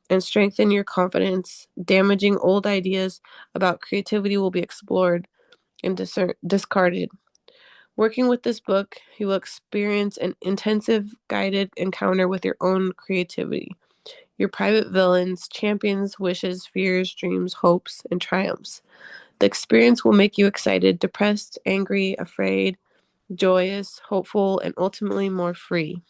D: and strengthen your confidence. Damaging old ideas about creativity will be explored and discarded. Working with this book, you will experience an intensive guided encounter with your own creativity, your private villains, champions, wishes, fears, dreams, hopes, and triumphs. The experience will make you excited, depressed, angry, afraid, joyous, hopeful, and ultimately more free.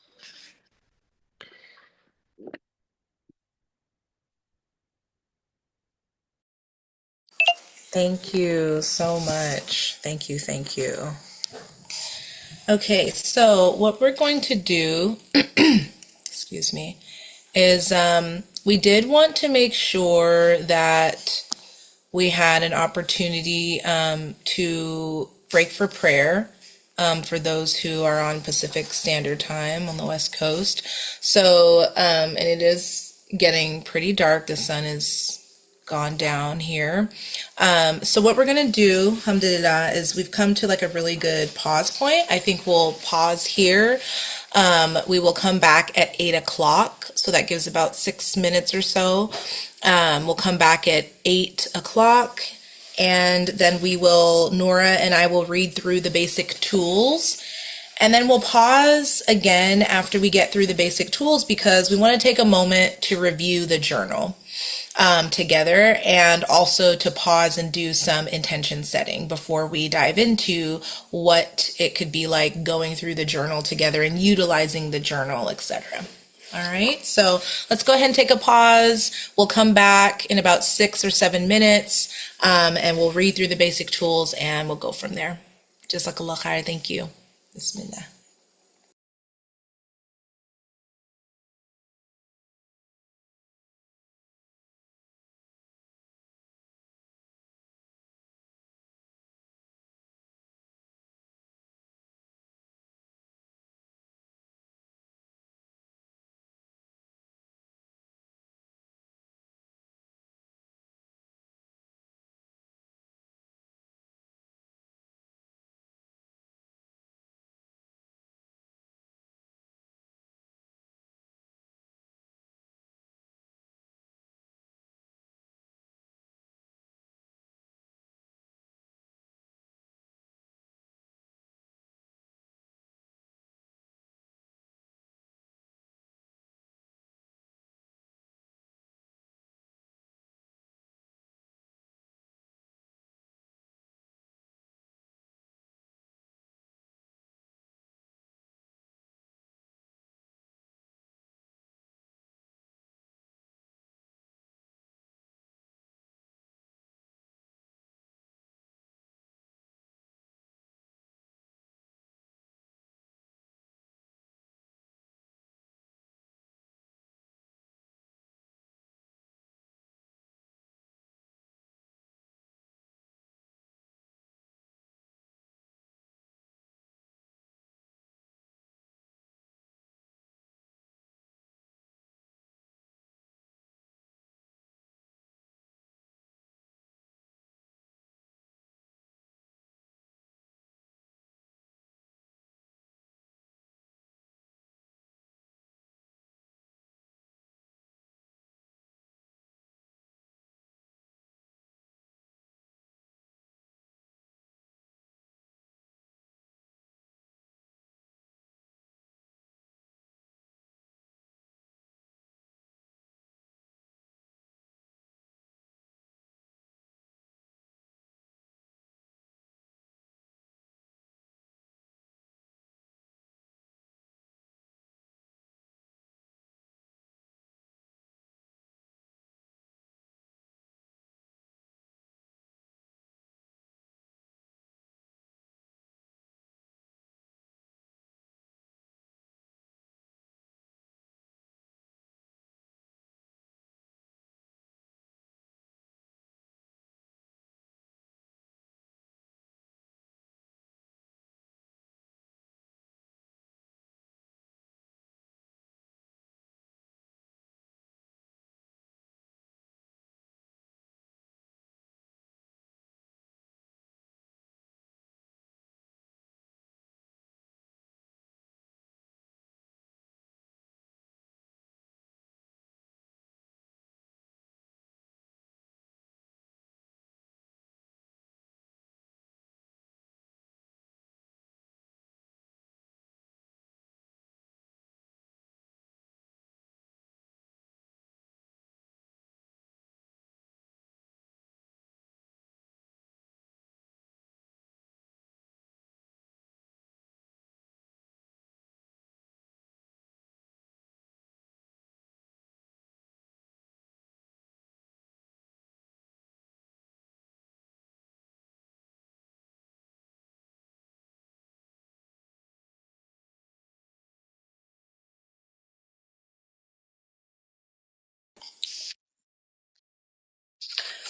A: Thank you so much. Thank you. Thank you. Okay, so what we're going to do, excuse me, is we did want to make sure that we had an opportunity to break for prayer for those who are on Pacific Standard Time on the West Coast. So, and it is getting pretty dark. The sun is gone down here. So what we're going to do, alhamdulillah, is we've come to like a really good pause point. I think we'll pause here. We will come back at 8 o'clock. So that gives about 6 minutes or so. We'll come back at 8 o'clock, and then Nora and I will read through the basic tools. And then we'll pause again after we get through the basic tools because we want to take a moment to review the journal together, and also to pause and do some intention setting before we dive into what it could be like going through the journal together and utilizing the journal, etc. All right, so let's go ahead and take a pause. We'll come back in about 6 or 7 minutes, and we'll read through the basic tools and we'll go from there. Jazakallah khair. Thank you. Bismillah.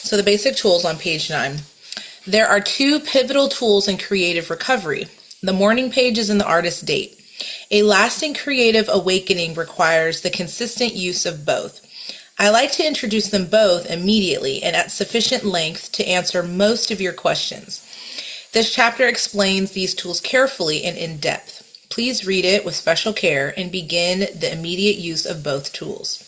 A: So the basic tools on page 9. There are 2 pivotal tools in creative recovery: the morning pages and the artist date. A lasting creative awakening requires the consistent use of both. I like to introduce them both immediately and at sufficient length to answer most of your questions. This chapter explains these tools carefully and in depth. Please read it with special care and begin the immediate use of both tools.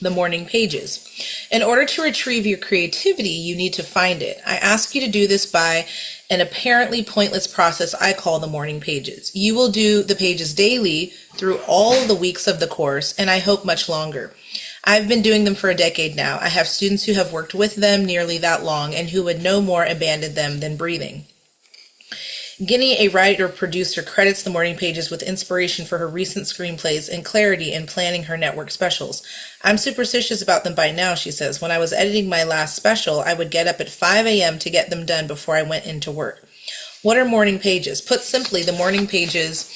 A: The morning pages. In order to retrieve your creativity, you need to find it. I ask you to do this by an apparently pointless process I call the morning pages. You will do the pages daily through all the weeks of the course, and I hope much longer. I've been doing them for a decade now. I have students who have worked with them nearly that long and who would no more abandon them than breathing. Guinea, a writer-producer, credits the morning pages with inspiration for her recent screenplays and clarity in planning her network specials. I'm superstitious about them by now, she says. When I was editing my last special, I would get up at 5 a.m. to get them done before I went into work. What are morning pages? Put simply, the morning pages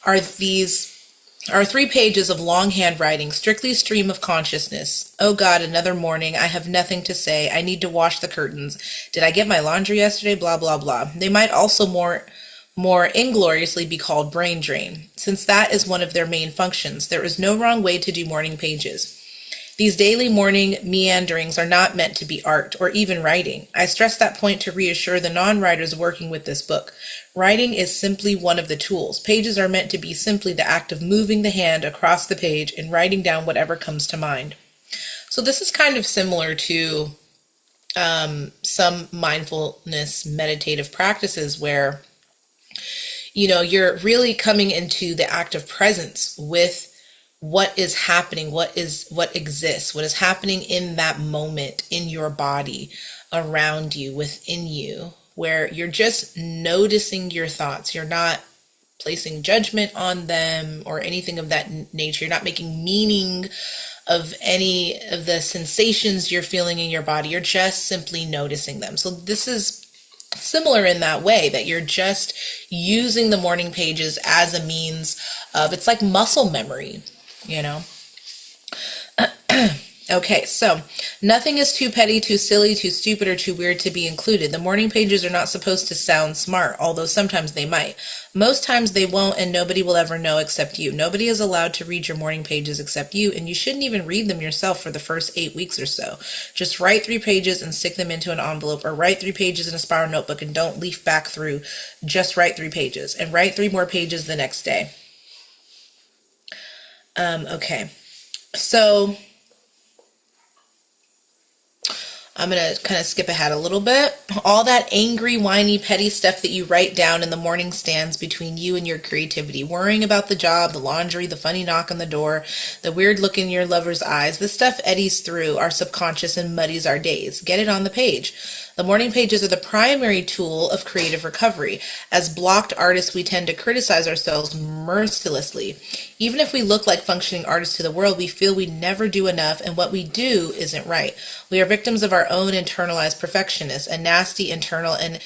A: are 3 pages of longhand writing, strictly stream of consciousness. Oh God, another morning. I have nothing to say. I need to wash the curtains. Did I get my laundry yesterday? Blah, blah, blah. They might also more ingloriously be called brain drain, since that is one of their main functions. There is no wrong way to do morning pages. These daily morning meanderings are not meant to be art or even writing. I stress that point to reassure the non-writers working with this book. Writing is simply one of the tools. Pages are meant to be simply the act of moving the hand across the page and writing down whatever comes to mind. So this is kind of similar to some mindfulness meditative practices where, you're really coming into the active presence with what is happening, what exists, what is happening in that moment in your body, around you, within you, where you're just noticing your thoughts. You're not placing judgment on them or anything of that nature. You're not making meaning of any of the sensations you're feeling in your body. You're just simply noticing them. So this is similar in that way, that you're just using the morning pages as a means of, it's like muscle memory. Okay, so nothing is too petty, too silly, too stupid, or too weird to be included. The morning pages are not supposed to sound smart, although sometimes they might. Most times they won't, and nobody will ever know except you. Nobody is allowed to read your morning pages except you, and you shouldn't even read them yourself for the first 8 weeks or so. Just write 3 pages and stick them into an envelope, or write 3 pages in a spiral notebook and don't leaf back through. Just write 3 pages, and write 3 more pages the next day. Okay, so I'm going to kind of skip ahead a little bit. All that angry, whiny, petty stuff that you write down in the morning stands between you and your creativity. Worrying about the job, the laundry, the funny knock on the door, the weird look in your lover's eyes. This stuff eddies through our subconscious and muddies our days. Get it on the page. The morning pages are the primary tool of creative recovery. As blocked artists, we tend to criticize ourselves mercilessly. Even if we look like functioning artists to the world, we feel we never do enough, and what we do isn't right. We are victims of our own internalized perfectionist, a nasty internal and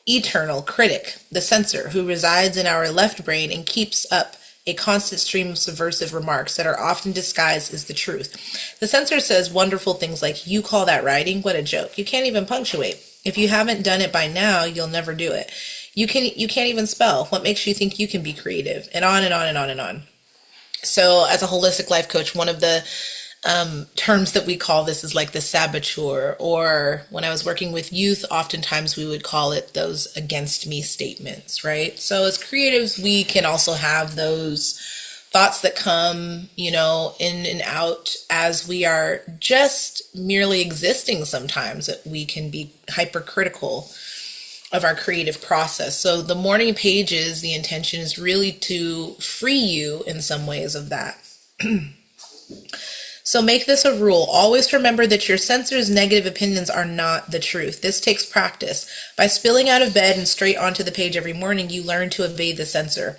A: eternal critic, the censor, who resides in our left brain and keeps up a constant stream of subversive remarks that are often disguised as the truth. The censor says wonderful things like, "You call that writing? What a joke. You can't even punctuate. If you haven't done it by now, you'll never do it. You can't even spell. What makes you think you can be creative?" And on and on and on and on. So as a holistic life coach, one of the terms that we call this is like the saboteur, or when I was working with youth, oftentimes we would call it those against me statements, right? So as creatives, we can also have those thoughts that come, in and out as we are just merely existing sometimes, that we can be hypercritical of our creative process. So the morning pages, the intention is really to free you in some ways of that. So make this a rule. Always remember that your censor's negative opinions are not the truth. This takes practice. By spilling out of bed and straight onto the page every morning, you learn to evade the censor.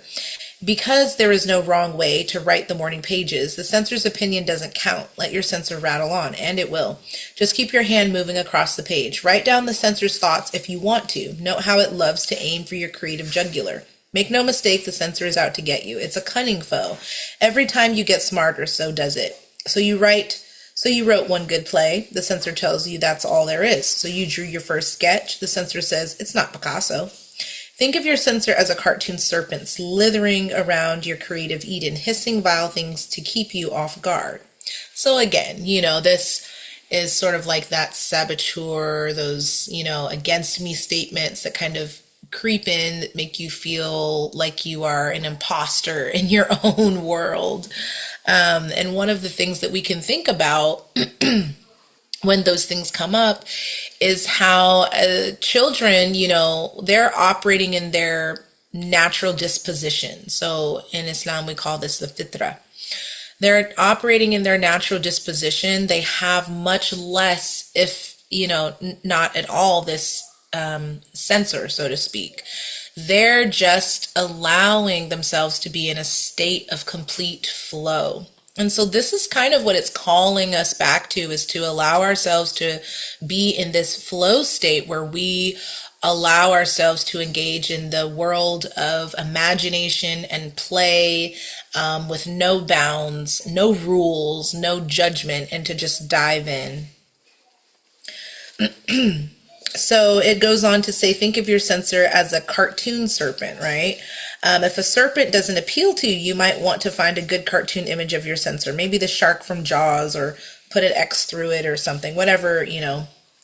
A: Because there is no wrong way to write the morning pages, the censor's opinion doesn't count. Let your censor rattle on, and it will. Just keep your hand moving across the page. Write down the censor's thoughts if you want to. Note how it loves to aim for your creative jugular. Make no mistake, the censor is out to get you. It's a cunning foe. Every time you get smarter, so does it. So you write So you wrote one good play. The censor tells you that's all there is. So you drew your first sketch. The censor says it's not Picasso. Think of your censor as a cartoon serpent slithering around your creative Eden, hissing vile things to keep you off guard. So again, this is sort of like that saboteur, those, against me statements that kind of creep in, that make you feel like you are an imposter in your own world. And one of the things that we can think about when those things come up is how children, they're operating in their natural disposition. So in Islam, we call this the fitra. They're operating in their natural disposition. They have much less, if, not at all, this censor, so to speak. They're just allowing themselves to be in a state of complete flow. And so this is kind of what it's calling us back to, is to allow ourselves to be in this flow state where we allow ourselves to engage in the world of imagination and play, with no bounds, no rules, no judgment, and to just dive in. So it goes on to say, think of your censor as a cartoon serpent, right? If a serpent doesn't appeal to you, you might want to find a good cartoon image of your censor. Maybe the shark from Jaws, or put an X through it or something, whatever,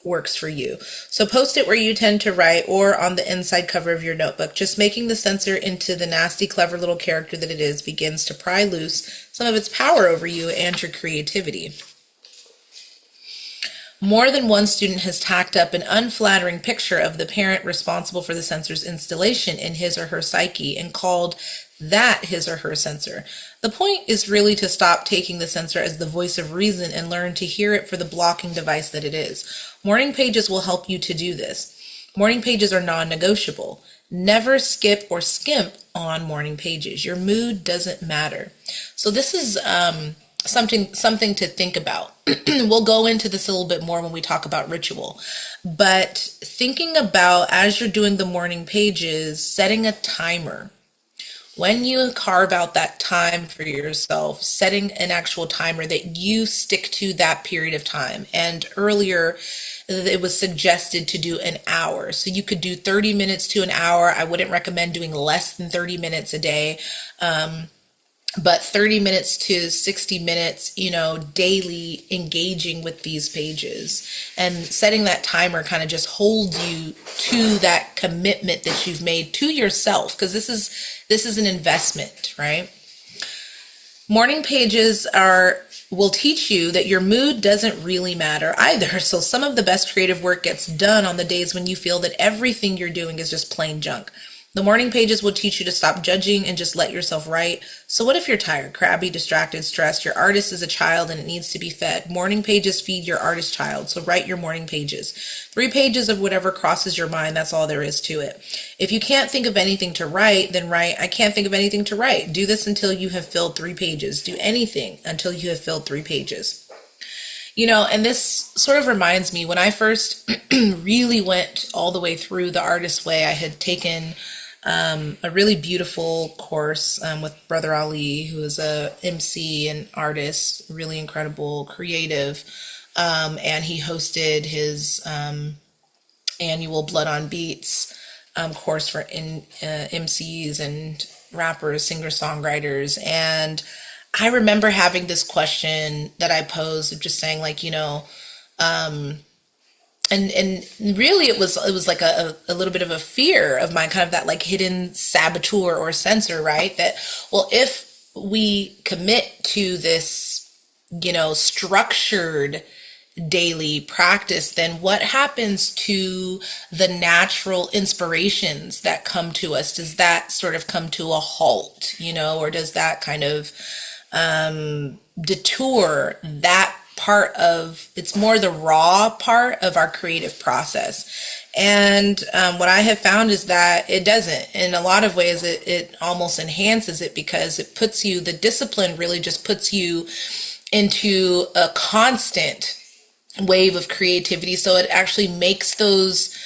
A: works for you. So post it where you tend to write, or on the inside cover of your notebook. Just making the censor into the nasty, clever little character that it is begins to pry loose some of its power over you and your creativity. More than one student has tacked up an unflattering picture of the parent responsible for the censor's installation in his or her psyche and called that his or her censor. The point is really to stop taking the censor as the voice of reason and learn to hear it for the blocking device that it is. Morning pages will help you to do this. Morning pages are non-negotiable. Never skip or skimp on morning pages. Your mood doesn't matter. So this is something to think about. We'll go into this a little bit more when we talk about ritual. But thinking about, as you're doing the morning pages, setting a timer. When you carve out that time for yourself, setting an actual timer that you stick to that period of time. And earlier, it was suggested to do an hour. So you could do 30 minutes to an hour. I wouldn't recommend doing less than 30 minutes a day. But 30 minutes to 60 minutes, daily engaging with these pages, and setting that timer kind of just holds you to that commitment that you've made to yourself, because this is an investment, right? Morning pages will teach you that your mood doesn't really matter either. So some of the best creative work gets done on the days when you feel that everything you're doing is just plain junk. The morning pages will teach you to stop judging and just let yourself write. So what if you're tired, crabby, distracted, stressed? Your artist is a child and it needs to be fed. Morning pages feed your artist child. So write your morning pages. 3 pages of whatever crosses your mind. That's all there is to it. If you can't think of anything to write, then write, I can't think of anything to write. Do this until you have filled 3 pages. Do anything until you have filled 3 pages. And this sort of reminds me, when I first really went all the way through the Artist Way, I had taken a really beautiful course with Brother Ali, who is a MC and artist, really incredible, creative, and he hosted his annual Blood on Beats course for MCs and rappers, singer-songwriters. And I remember having this question that I posed of just saying, like, and really it was like a little bit of a fear of mine, kind of that like hidden saboteur or censor, right? That, well, if we commit to this, structured daily practice, then what happens to the natural inspirations that come to us? Does that sort of come to a halt, or does that kind of detour that part of, it's more the raw part of our creative process? And what I have found is that it doesn't. In a lot of ways, it almost enhances it, because it puts you, the discipline really just puts you into a constant wave of creativity. So it actually makes those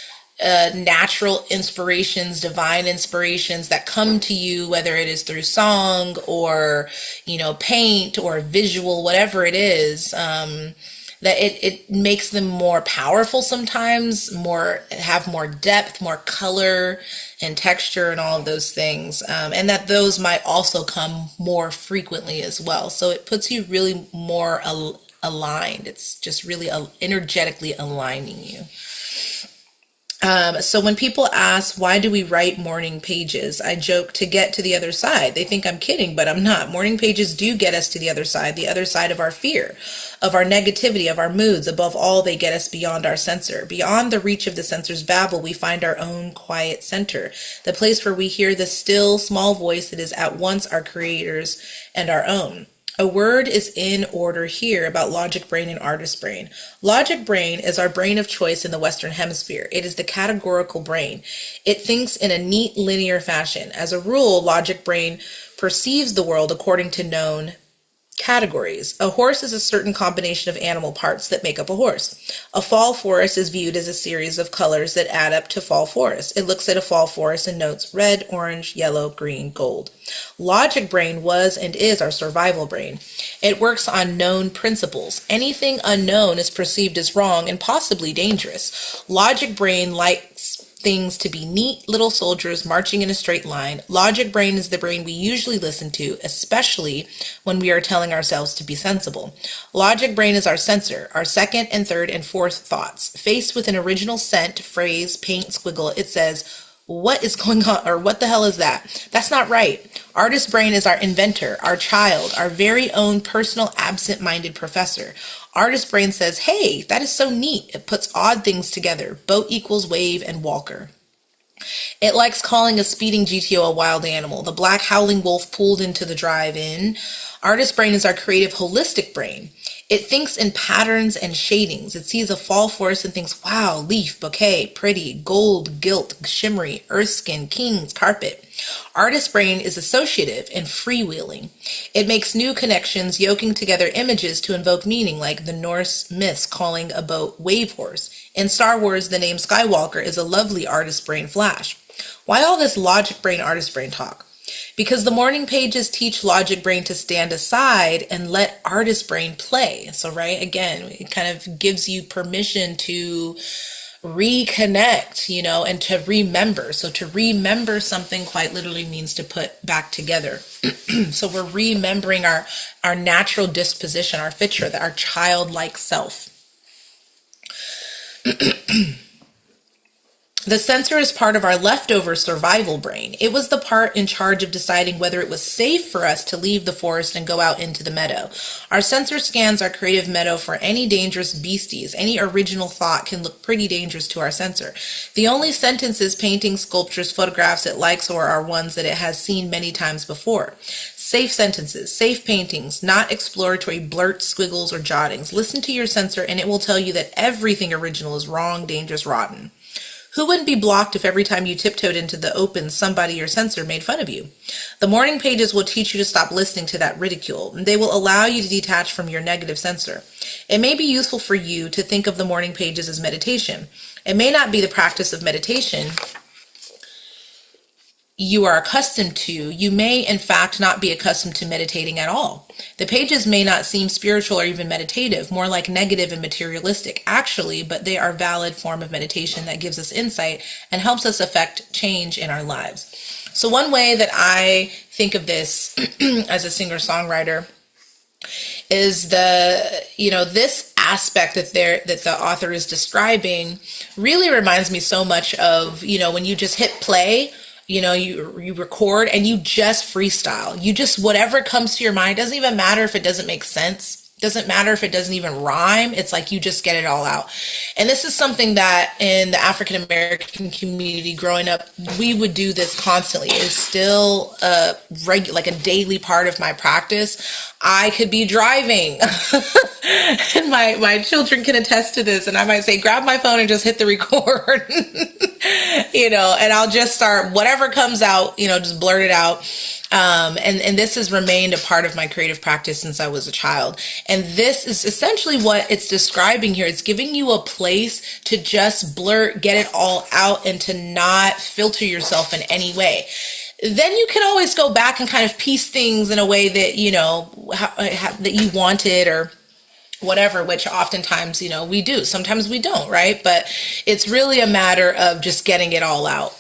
A: natural inspirations, divine inspirations that come to you, whether it is through song or, paint or visual, whatever it is, that it makes them more powerful sometimes, have more depth, more color and texture and all of those things. And that those might also come more frequently as well. So it puts you really more aligned. It's just really energetically aligning you. So when people ask, why do we write morning pages? I joke, to get to the other side. They think I'm kidding, but I'm not. Morning pages do get us to the other side of our fear, of our negativity, of our moods. Above all, they get us beyond our censor. Beyond the reach of the censor's babble, we find our own quiet center, the place where we hear the still, small voice that is at once our creator's and our own. A word is in order here about logic brain and artist brain. Logic brain is our brain of choice in the Western Hemisphere. It is the categorical brain. It thinks in a neat, linear fashion. As a rule, logic brain perceives the world according to known categories. A horse is a certain combination of animal parts that make up a horse. A fall forest is viewed as a series of colors that add up to fall forest. It looks at a fall forest and notes red, orange, yellow, green, gold. Logic brain was and is our survival brain. It works on known principles. Anything unknown is perceived as wrong and possibly dangerous. Logic brain likes things to be neat little soldiers marching in a straight line. Logic brain is the brain we usually listen to, especially when we are telling ourselves to be sensible. Logic brain is our censor, our second and third and fourth thoughts. Faced with an original scent, phrase, paint, squiggle, it says, what is going on, or what the hell is that? That's not right. Artist brain is our inventor, our child, our very own personal absent-minded professor. Artist brain says, hey, that is so neat. It puts odd things together. Boat equals wave and walker. It likes calling a speeding GTO a wild animal. The black howling wolf pulled into the drive-in. Artist brain is our creative holistic brain. It thinks in patterns and shadings. It sees a fall forest and thinks, wow, leaf, bouquet, pretty, gold, gilt, shimmery, earth skin, kings, carpet. Artist brain is associative and freewheeling. It makes new connections, yoking together images to invoke meaning, like the Norse myths calling a boat wave horse. In Star Wars, the name Skywalker is a lovely artist brain flash. Why all this logic brain, artist brain talk? Because the morning pages teach logic brain to stand aside and let artist brain play. So, right, again, it kind of gives you permission to reconnect, and to remember. So to remember something quite literally means to put back together. So we're remembering our natural disposition, our fitra, our childlike self. The censor is part of our leftover survival brain. It was the part in charge of deciding whether it was safe for us to leave the forest and go out into the meadow. Our censor scans our creative meadow for any dangerous beasties. Any original thought can look pretty dangerous to our censor. The only sentences, paintings, sculptures, photographs it likes or are ones that it has seen many times before. Safe sentences, safe paintings, not exploratory blurts, squiggles, or jottings. Listen to your censor and it will tell you that everything original is wrong, dangerous, rotten. Who wouldn't be blocked if every time you tiptoed into the open, somebody or censor made fun of you? The morning pages will teach you to stop listening to that ridicule. They will allow you to detach from your negative censor. It may be useful for you to think of the morning pages as meditation. It may not be the practice of meditation you are accustomed to. You may, in fact, not be accustomed to meditating at all. The pages may not seem spiritual or even meditative, more like negative and materialistic, actually, but they are a valid form of meditation that gives us insight and helps us affect change in our lives. So one way that I think of this as a singer-songwriter is this aspect that the author is describing really reminds me so much of, when you just hit play. You record and you just freestyle. You just, whatever comes to your mind, doesn't even matter if it doesn't make sense. Doesn't matter if it doesn't even rhyme. It's like you just get it all out. And this is something that in the African American community growing up, we would do this constantly. It's still like a daily part of my practice. I could be driving and my children can attest to this. And I might say, grab my phone and just hit the record. And I'll just start whatever comes out, just blurt it out. And this has remained a part of my creative practice since I was a child. And this is essentially what it's describing here. It's giving you a place to just blurt, get it all out, and to not filter yourself in any way. Then you can always go back and kind of piece things in a way that, that you wanted or whatever, which oftentimes, we do. Sometimes we don't, right? But it's really a matter of just getting it all out.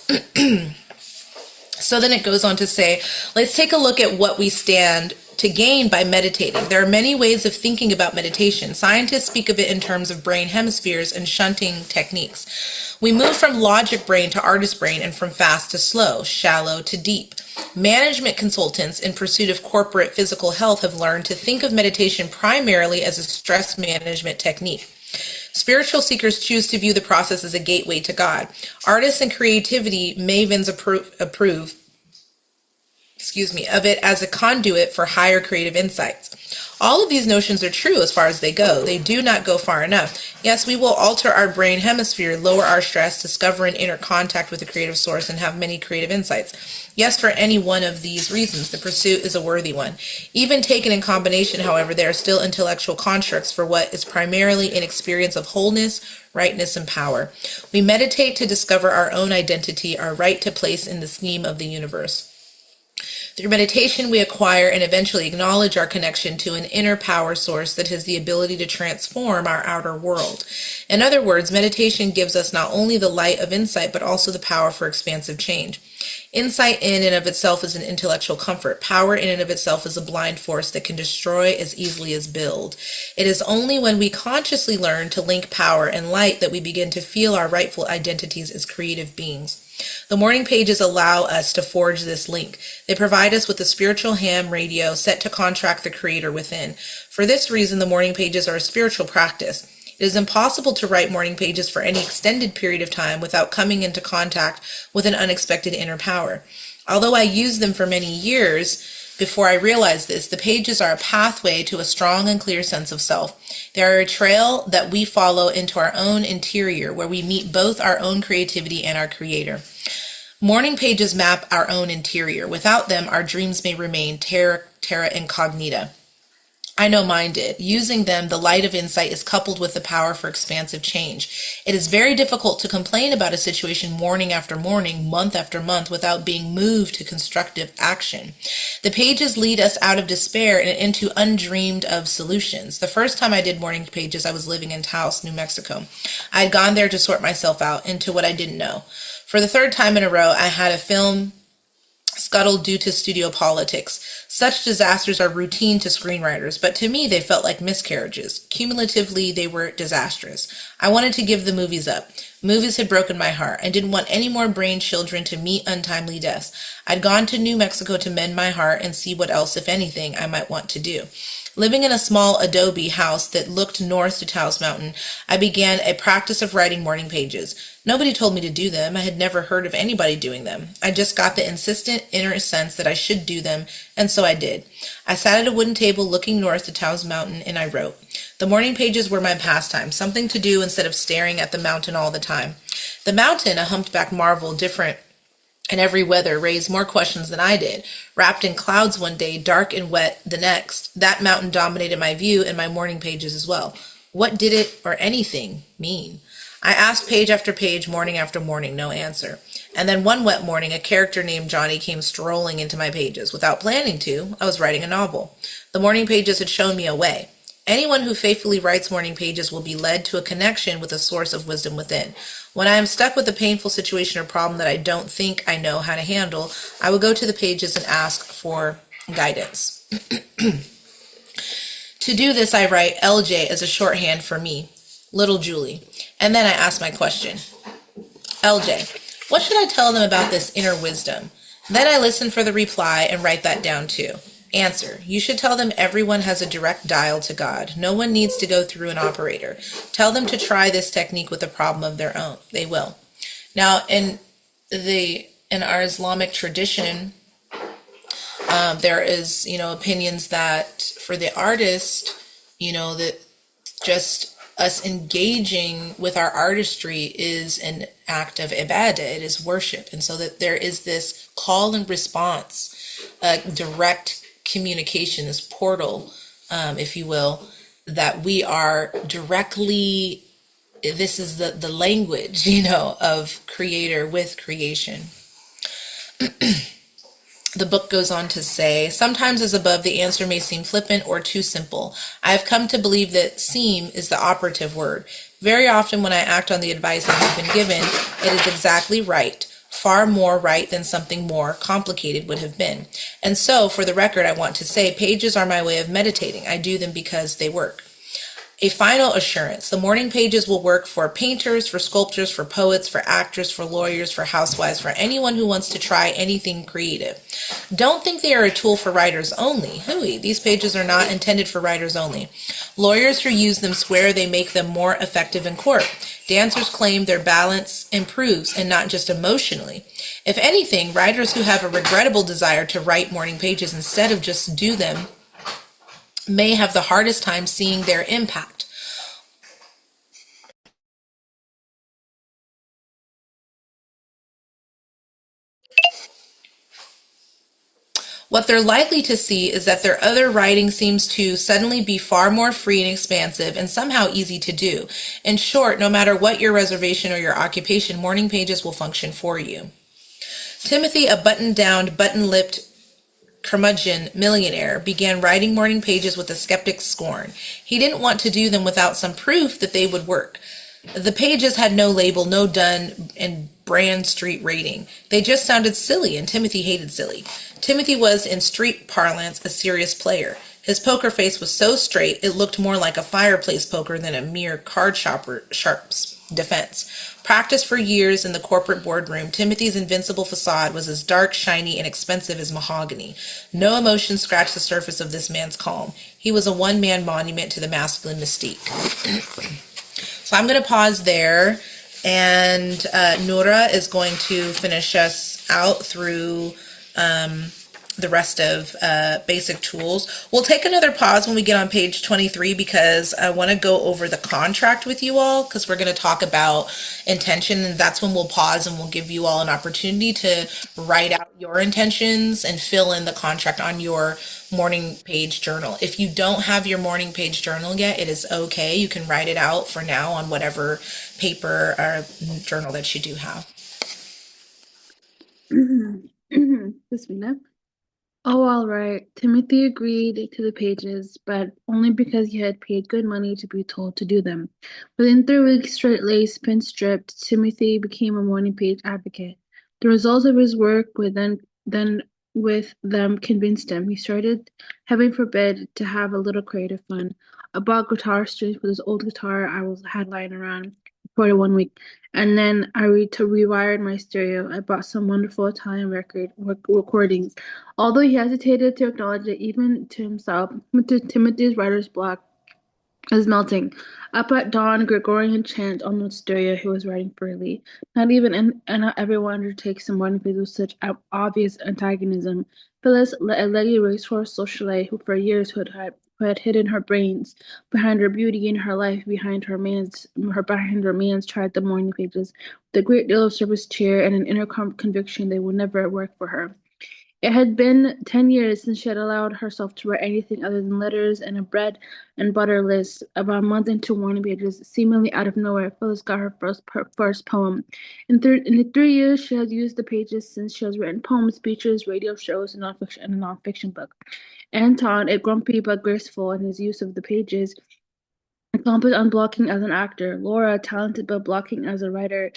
A: So then it goes on to say, let's take a look at what we stand to gain by meditating. There are many ways of thinking about meditation. Scientists speak of it in terms of brain hemispheres and shunting techniques. We move from logic brain to artist brain and from fast to slow, shallow to deep. Management consultants in pursuit of corporate physical health have learned to think of meditation primarily as a stress management technique. Spiritual seekers choose to view the process as a gateway to God. Artists and creativity mavens approve of it as a conduit for higher creative insights. All of these notions are true as far as they go. They do not go far enough. Yes, we will alter our brain hemisphere, lower our stress, discover an inner contact with the creative source, and have many creative insights. Yes, for any one of these reasons, the pursuit is a worthy one. Even taken in combination, however, they are still intellectual constructs for what is primarily an experience of wholeness, rightness, and power. We meditate to discover our own identity, our right to place in the scheme of the universe. Through meditation, we acquire and eventually acknowledge our connection to an inner power source that has the ability to transform our outer world. In other words, meditation gives us not only the light of insight, but also the power for expansive change. Insight in and of itself is an intellectual comfort. Power in and of itself is a blind force that can destroy as easily as build. It is only when we consciously learn to link power and light that we begin to feel our rightful identities as creative beings. The morning pages allow us to forge this link. They provide us with a spiritual ham radio set to contract the creator within. For this reason, the morning pages are a spiritual practice. It is impossible to write morning pages for any extended period of time without coming into contact with an unexpected inner power. Although I used them for many years before I realized this, the pages are a pathway to a strong and clear sense of self. They are a trail that we follow into our own interior, where we meet both our own creativity and our creator. Morning pages map our own interior. Without them, our dreams may remain terra incognita. I know mine did. Using them, the light of insight is coupled with the power for expansive change. It is very difficult to complain about a situation morning after morning, month after month, without being moved to constructive action. The pages lead us out of despair and into undreamed of solutions. The first time I did morning pages, I was living in Taos, New Mexico. I had gone there to sort myself out into what I didn't know. For the third time in a row, I had a film scuttled due to studio politics. Such disasters are routine to screenwriters, but to me they felt like miscarriages. Cumulatively, they were disastrous. I wanted to give the movies up. Movies had broken my heart. I didn't want any more brain children to meet untimely deaths. I'd gone to New Mexico to mend my heart and see what else, if anything, I might want to do. Living in a small adobe house that looked north to Taos Mountain, I began a practice of writing morning pages. Nobody told me to do them. I had never heard of anybody doing them. I just got the insistent inner sense that I should do them, and so I did. I sat at a wooden table looking north to Taos Mountain, and I wrote. The morning pages were my pastime, something to do instead of staring at the mountain all the time. The mountain, a humpback marvel, different in every weather, raised more questions than I did. Wrapped in clouds one day, dark and wet the next, that mountain dominated my view and my morning pages as well. What did it, or anything, mean? I asked page after page, morning after morning, no answer. And then one wet morning, a character named Johnny came strolling into my pages. Without planning to, I was writing a novel. The morning pages had shown me a way. Anyone who faithfully writes morning pages will be led to a connection with a source of wisdom within. When I am stuck with a painful situation or problem that I don't think I know how to handle, I will go to the pages and ask for guidance. To do this, I write LJ as a shorthand for me, Little Julie. And then I ask my question. LJ, what should I tell them about this inner wisdom? Then I listen for the reply and write that down too. Answer, you should tell them everyone has a direct dial to God. No one needs to go through an operator. Tell them to try this technique with a problem of their own. They will. Now, in our Islamic tradition, there is, opinions that for the artist, that just us engaging with our artistry is an act of ibadah, it is worship. And so that there is this call and response, direct communication, this portal, if you will, that we are directly, this is the language, of creator with creation. The book goes on to say, sometimes as above, the answer may seem flippant or too simple. I have come to believe that seem is the operative word. Very often when I act on the advice I have been given, it is exactly right, far more right than something more complicated would have been. And so, for the record, I want to say, pages are my way of meditating. I do them because they work. A final assurance. The morning pages will work for painters, for sculptors, for poets, for actors, for lawyers, for housewives, for anyone who wants to try anything creative. Don't think they are a tool for writers only. Hooey, these pages are not intended for writers only. Lawyers who use them swear they make them more effective in court. Dancers claim their balance improves, and not just emotionally. If anything, writers who have a regrettable desire to write morning pages instead of just do them may have the hardest time seeing their impact. What they're likely to see is that their other writing seems to suddenly be far more free and expansive and somehow easy to do. In short, no matter what your reservation or your occupation, morning pages will function for you. Timothy, a button-down, button-lipped curmudgeon millionaire, began writing morning pages with a skeptic's scorn. He didn't want to do them without some proof that they would work. The pages had no label, no Dun and Brand Street rating. They just sounded silly, and Timothy hated silly. Timothy was, in street parlance, a serious player. His poker face was so straight it looked more like a fireplace poker than a mere card sharp's defense. Practiced for years in the corporate boardroom, Timothy's invincible facade was as dark, shiny, and expensive as mahogany. No emotion scratched the surface of this man's calm. He was a one-man monument to the masculine mystique. So I'm going to pause there, and Nura is going to finish us out through the rest of basic tools. We'll take another pause when we get on page 23 because I want to go over the contract with you all, because we're going to talk about intention, and that's when we'll pause and we'll give you all an opportunity to write out your intentions and fill in the contract on your morning page journal. If you don't have your morning page journal yet, it is okay. You can write it out for now on whatever paper or journal that you do have.
B: Bismillah. Oh, all right. Timothy agreed to the pages, but only because he had paid good money to be told to do them. Within 3 weeks, straight-laced, pin-stripped, Timothy became a morning page advocate. The results of his work then with them convinced him. He started, heaven forbid, to have a little creative fun. I bought guitar strings for this old guitar had lying around, recorded one week, and then I rewired my stereo. I bought some wonderful Italian recordings. Although he hesitated to acknowledge it even to himself, Timothy's writer's block was melting. Up at dawn, Gregorian chant on the stereo. He was writing freely. Not everyone undertakes the morning pages with such obvious antagonism. Phyllis, a leggy racehorse socialite who for years had hidden her brains behind her beauty and her life behind her man's tried the morning pages with a great deal of service cheer and an inner conviction they would never work for her. It had been 10 years since she had allowed herself to write anything other than letters and a bread and butter list. About a month into morning pages, seemingly out of nowhere, Phyllis got her first poem. In the 3 years she had used the pages since she has written poems, speeches, radio shows, and a nonfiction book. Anton, a grumpy but graceful in his use of the pages, accomplished unblocking as an actor. Laura, talented but blocking as a writer,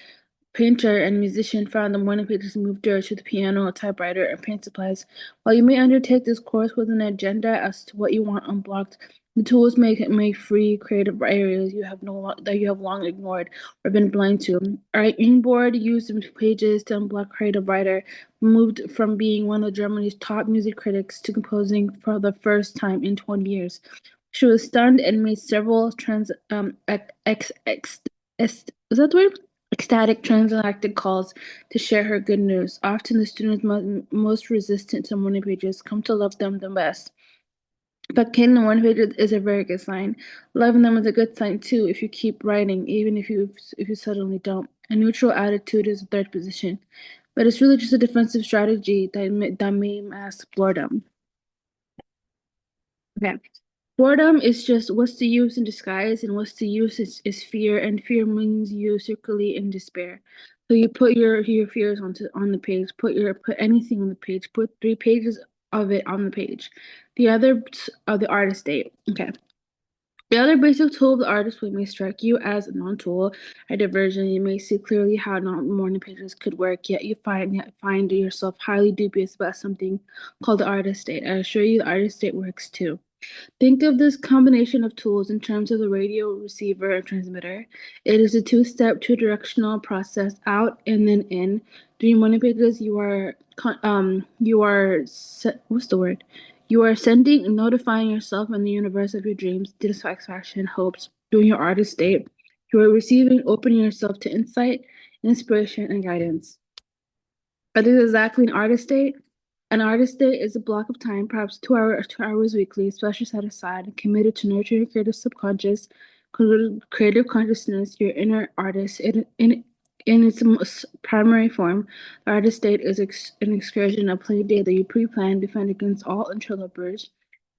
B: painter, and musician, found the morning pages moved her to the piano, typewriter, and paint supplies. While you may undertake this course with an agenda as to what you want unblocked, the tools may free creative areas that you have long ignored or been blind to. Our inboard used the pages to unblock creative writer, moved from being one of Germany's top music critics to composing for the first time in 20 years. She was stunned and made several is that the word? Ecstatic transatlantic calls to share her good news. Often the students most resistant to morning pages come to love them the best. But Ken in one page is a very good sign. Loving them is a good sign too if you keep writing, even if you suddenly don't. A neutral attitude is the third position. But it's really just a defensive strategy that may mask boredom. Okay. Boredom is just what's the use in disguise, and what's the use is fear, and fear means you circulate in despair. So you put your fears on the page, put anything on the page, put 3 pages of it on the page. The other of the artist date. Okay. The other basic tool of the artist way may strike you as a non-tool, a diversion. You may see clearly how not morning pages could work, yet you find yourself highly dubious about something called the artist state. I assure you, the artist state works too. Think of this combination of tools in terms of the radio receiver and transmitter. It is a two-step, two-directional process: out and then in. During morning pages, what's the word? You are sending and notifying yourself and the universe of your dreams, dissatisfaction, hopes. During your artist state, you are receiving, opening yourself to insight, inspiration, and guidance. What is exactly an artist state? An artist day is a block of time, perhaps 2 hours weekly, especially set aside and committed to nurturing your creative subconscious, creative consciousness, your inner artist. In its most primary form, the artist state is an excursion, a play day that you pre-plan, defend against all interlopers.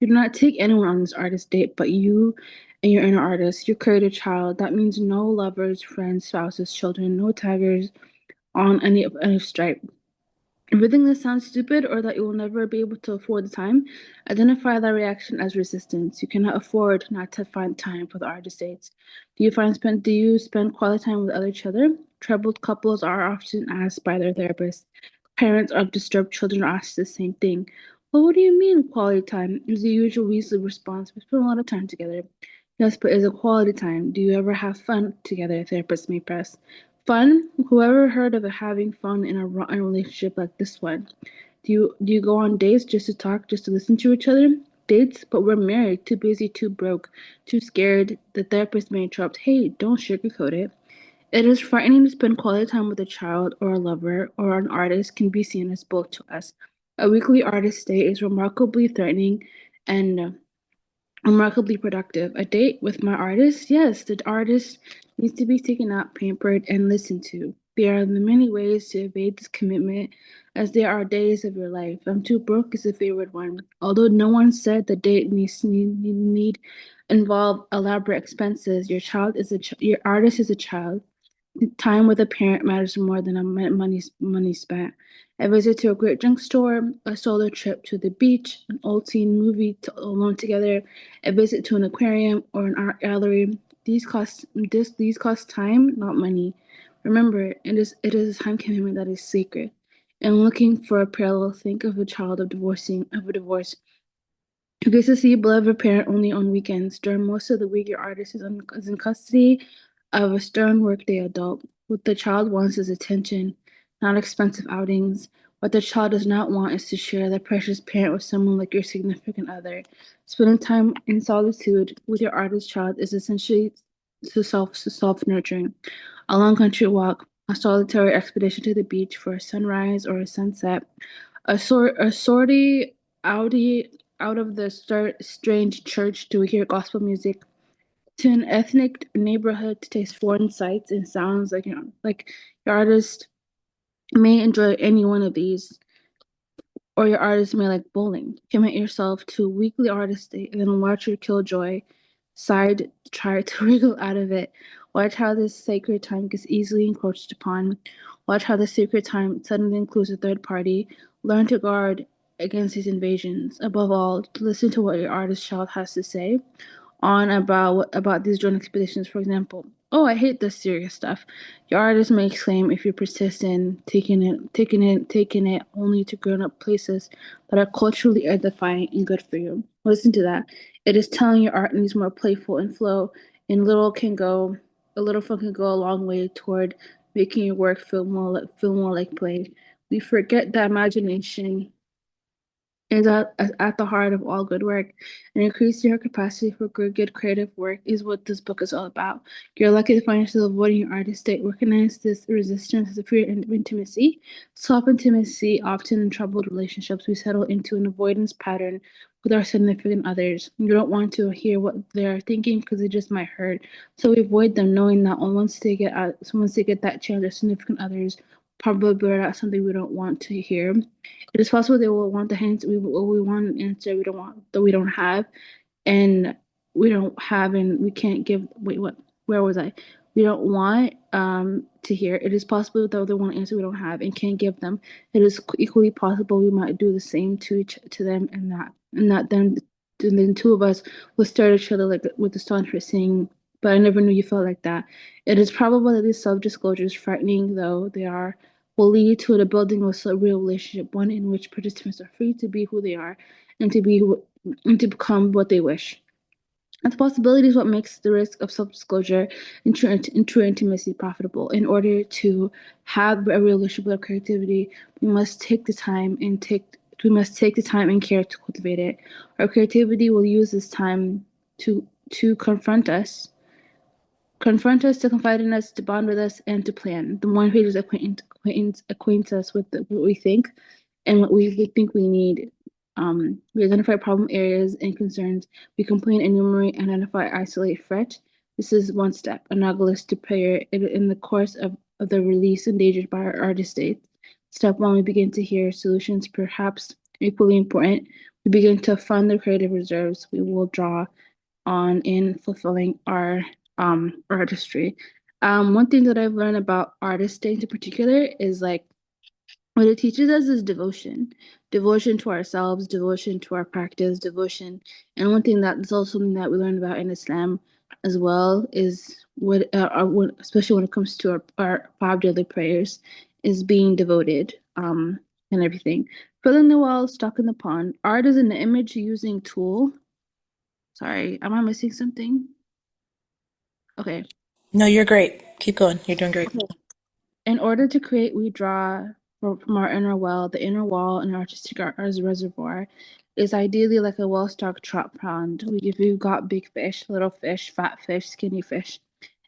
B: You do not take anyone on this artist date, but you and your inner artist, your creative child. That means no lovers, friends, spouses, children, no taggers on any stripe. If you think this sounds stupid or that you will never be able to afford the time, identify that reaction as resistance. You cannot afford not to find time for the artist dates. Do you spend quality time with other children? Troubled couples are often asked by their therapist. Parents of disturbed children are asked the same thing. Well, what do you mean quality time? Is the usual weasel response. We spend a lot of time together. Yes, but is it quality time? Do you ever have fun together? Therapists may press. Fun? Whoever heard of having fun in a relationship like this one? Do you go on dates just to talk, just to listen to each other? Dates, but we're married, too busy, too broke, too scared. The therapist may interrupt. Hey, don't sugarcoat it. It is frightening to spend quality time with a child or a lover or an artist can be seen as both to us. A weekly artist day is remarkably threatening and remarkably productive. A date with my artist? Yes, the artist needs to be taken out, pampered, and listened to. There are many ways to evade this commitment, as there are days of your life. I'm too broke is a favorite one. Although no one said the date need involve elaborate expenses, your artist is a child. Time with a parent matters more than a money spent. A visit to a great drugstore, a solo trip to the beach, an old teen movie alone together, a visit to an aquarium or an art gallery. These cost time, not money. Remember, it is a time commitment that is sacred. And looking for a parallel, think of a child of a divorce who gets to see a beloved parent only on weekends. During most of the week, your artist is in custody of a stern workday adult. What the child wants is attention, not expensive outings. What the child does not want is to share their precious parent with someone like your significant other. Spending time in solitude with your artist child is essentially self nurturing. A long country walk, a solitary expedition to the beach for a sunrise or a sunset, a sortie out of the strange church to hear gospel music, to an ethnic neighborhood to taste foreign sights and sounds. Like your artist may enjoy any one of these, or your artist may like bowling. Commit yourself to a weekly artist date and then watch your killjoy side try to wriggle out of it. Watch how this sacred time gets easily encroached upon. Watch how the sacred time suddenly includes a third party. Learn to guard against these invasions. Above all, to listen to what your artist child has to say on about these drone expeditions, for example. Oh, I hate this serious stuff. Your artist may exclaim if you persist in taking it only to grown up places that are culturally edifying and good for you. Listen to that. It is telling your art needs more playful and flow, and a little fun can go a long way toward making your work feel more like play. We forget that imagination is at the heart of all good work, and increasing your capacity for good creative work is what this book is all about. You're lucky to find yourself avoiding your artist state. Recognize this resistance as a fear of intimacy. Self intimacy, often in troubled relationships, we settle into an avoidance pattern with our significant others. You don't want to hear what they're thinking because it just might hurt. So we avoid them, knowing that once they get that chance, their significant others probably blurt out something we don't want to hear. It is possible they will want the hints we want an answer we don't have, and we can't give. Wait, what? Where was I? We don't want to hear. It is possible that they want an answer we don't have and can't give them. It is equally possible we might do the same to them, and that then two of us will stare at each other like with astonishment, saying, "But I never knew you felt like that." It is probable that these self-disclosures, frightening though they are, will lead to the building of a real relationship, one in which participants are free to be who they are and and to become what they wish. And the possibility is what makes the risk of self-disclosure and true intimacy profitable. In order to have a real relationship with our creativity, we must take the time and care to cultivate it. Our creativity will use this time to confront us, to confide in us, to bond with us, and to plan. The more pages acquaint us with what we think and what we think we need. We identify problem areas and concerns. We complain, enumerate, identify, isolate, fret. This is one step, analogous to prayer in the course of the release endangered by our artist state. Step one, we begin to hear solutions, perhaps equally important. We begin to fund the creative reserves we will draw on in fulfilling our artistry. One thing that I've learned about artist days in particular is like what it teaches us is devotion to ourselves, devotion to our practice, devotion. And one thing that's also something that we learn about in Islam as well is especially when it comes to our five daily prayers, is being devoted and everything. Filling the well, stuck in the pond. Art is an image using tool. Sorry, am I missing something? Okay.
A: No, you're great. Keep going. You're doing great.
B: Okay. In order to create, we draw from our inner well. The inner wall in artistic art as a reservoir is ideally like a well-stocked trout pond. We've got big fish, little fish, fat fish, skinny fish,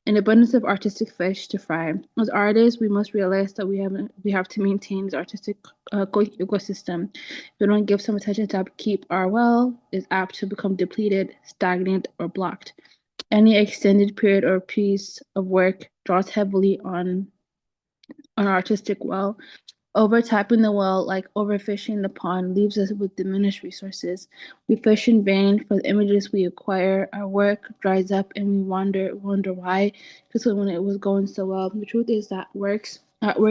B: an abundance of artistic fish to fry. As artists, we must realize that we have to maintain this artistic ecosystem. If we don't give some attention to upkeep, our well is apt to become depleted, stagnant, or blocked. Any extended period or piece of work draws heavily on an artistic well. Overtapping the well, like overfishing the pond, leaves us with diminished resources. We fish in vain for the images we acquire. Our work dries up, and we wonder why. Because when it was going so well, the truth is that work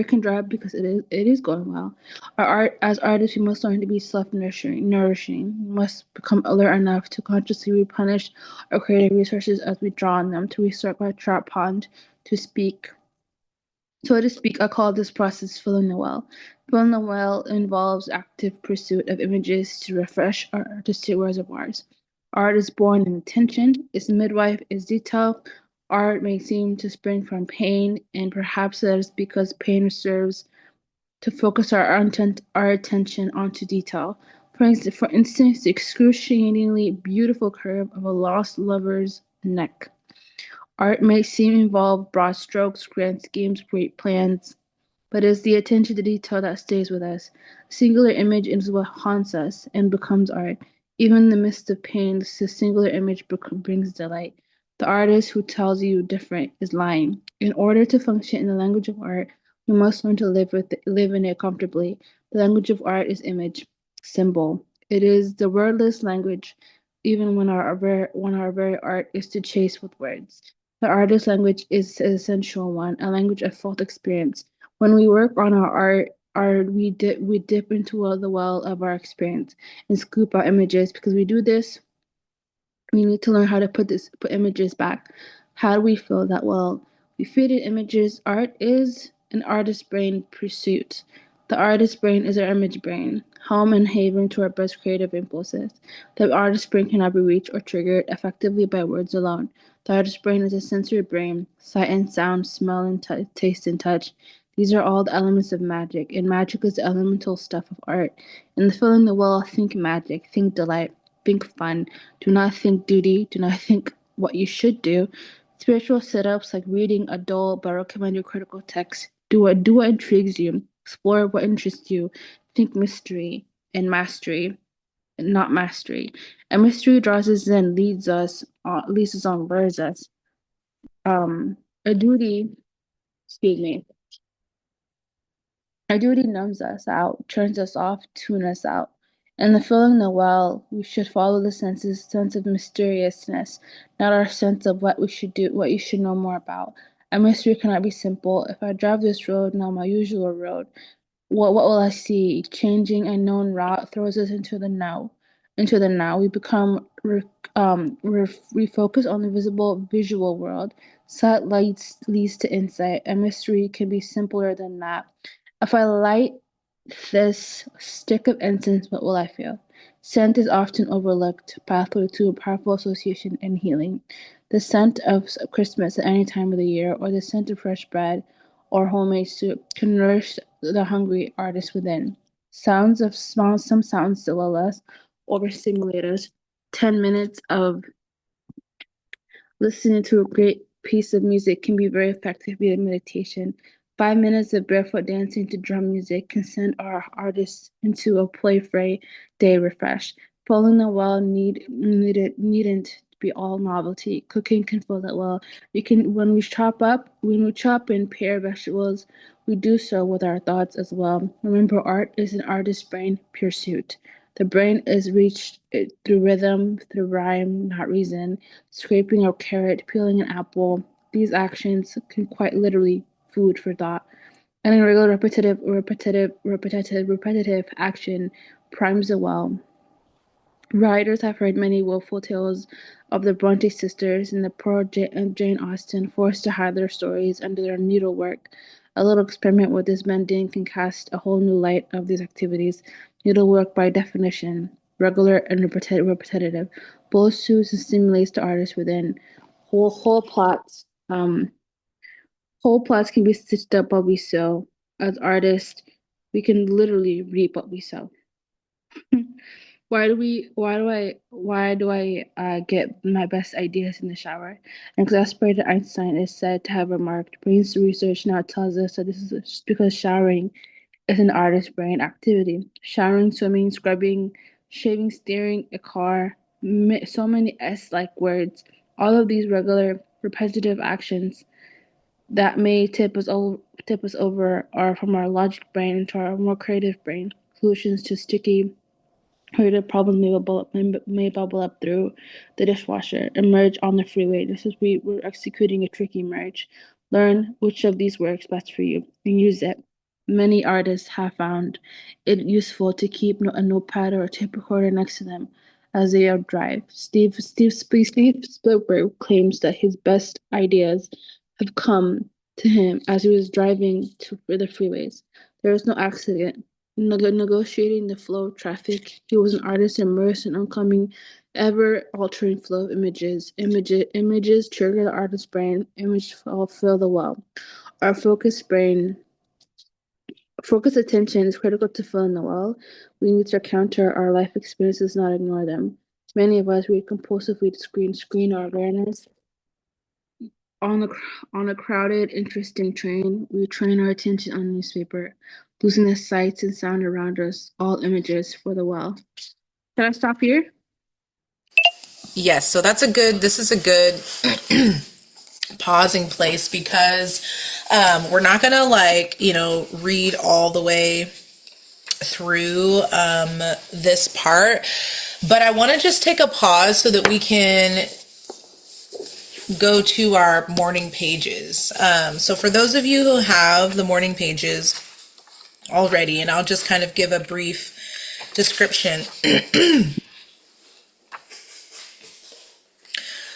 B: can dry up because it is going well. Our art as artists, we must learn to be nourishing. We must become alert enough to consciously replenish our creative resources as we draw on them to restart our trout pond, to speak so to speak. I call this process filling the well. Filling the well involves active pursuit of images to refresh our artistic reservoirs. Art is born in attention, its midwife is detail. Art may seem to spring from pain, and perhaps that is because pain serves to focus our attention onto detail. For instance, the excruciatingly beautiful curve of a lost lover's neck. Art may seem involve broad strokes, grand schemes, great plans, but it's the attention to detail that stays with us. A singular image is what haunts us and becomes art. Even in the midst of pain, the singular image brings delight. The artist who tells you different is lying. In order to function in the language of art, we must learn to live in it comfortably. The language of art is image, symbol. It is the wordless language, even when our very art is to chase with words. The artist's language is an essential one, a language of felt experience. When we work on we dip into the well of our experience and scoop out images. Because we do this, we need to learn how to put images back. How do we feel that? Well, we feed images. Art is an artist's brain pursuit. The artist's brain is our image brain, home and haven to our best creative impulses. The artist's brain cannot be reached or triggered effectively by words alone. The artist's brain is a sensory brain, sight and sound, smell and taste and touch. These are all the elements of magic, and magic is the elemental stuff of art. In the filling the well, think magic, think delight, think fun. Do not think duty. Do not think what you should do. Spiritual setups like reading a dull but recommended critical text. Do what intrigues you. Explore what interests you. Think mystery and mastery. not mastery. A mystery draws us in, leads us on, lures us. A duty, excuse me, a duty numbs us out, turns us off, tunes us out. In the filling the well, we should follow the sense of mysteriousness, not our sense of what we should do, what you should know more about. A mystery cannot be simple. If I drive this road, not my usual road, what will I see? Changing a known route throws us into the now. Into the now, we become refocus on the visual world. Sight leads to insight. A mystery can be simpler than that. If I light this stick of incense, what will I feel? Scent is often overlooked, pathway to a powerful association and healing. The scent of Christmas at any time of the year, or the scent of fresh bread or homemade soup, can nourish the hungry artist within. Some sounds lull us, overstimulate us. 10 minutes of listening to a great piece of music can be very effective via meditation. 5 minutes of barefoot dancing to drum music can send our artists into a play-free day refresh. Following the well needn't be all novelty. Cooking can fill that well. When we chop and pare vegetables, we do so with our thoughts as well. Remember, art is an artist's brain pursuit. The brain is reached through rhythm, through rhyme, not reason. Scraping a carrot, peeling an apple, these actions can quite literally food for thought. And a regular repetitive action primes the well. Writers have heard many woeful tales of the Bronte sisters and the poor Jane Austen forced to hide their stories under their needlework. A little experiment with this mending can cast a whole new light of these activities. Needlework, by definition, regular and repetitive, both soothes and stimulates the artist within. Whole whole plots, um, whole plots can be stitched up while we sew. As artists, we can literally reap what we sow. Why do I get my best ideas in the shower? An exasperated Einstein is said to have remarked, brains research now tells us that this is because showering is an artist's brain activity. Showering, swimming, scrubbing, shaving, steering a car, so many S-like words. All of these regular, repetitive actions that may tip us over are from our logic brain into our more creative brain. Solutions to sticky the problem may bubble up through the dishwasher, emerge on the freeway just as we were executing a tricky merge. Learn which of these works best for you and use it. Many artists have found it useful to keep a notepad or a tape recorder next to them as they drive. Steve Spielberg claims that his best ideas have come to him as he was driving for the freeways. There was no accident negotiating the flow of traffic. He was an artist immersed in oncoming, ever-altering flow of images. Images trigger the artist's brain. Image fill the well. Our focused attention is critical to filling the well. We need to counter our life experiences, not ignore them. Many of us read compulsively to screen our awareness. On a crowded, interesting train, we train our attention on newspaper, losing the sights and sound around us, all images for the well. Can I stop here?
A: Yes, so this is a good pausing place because we're not gonna read all the way through this part, but I want to just take a pause so that we can go to our morning pages. So for those of you who have the morning pages already, and I'll just kind of give a brief description.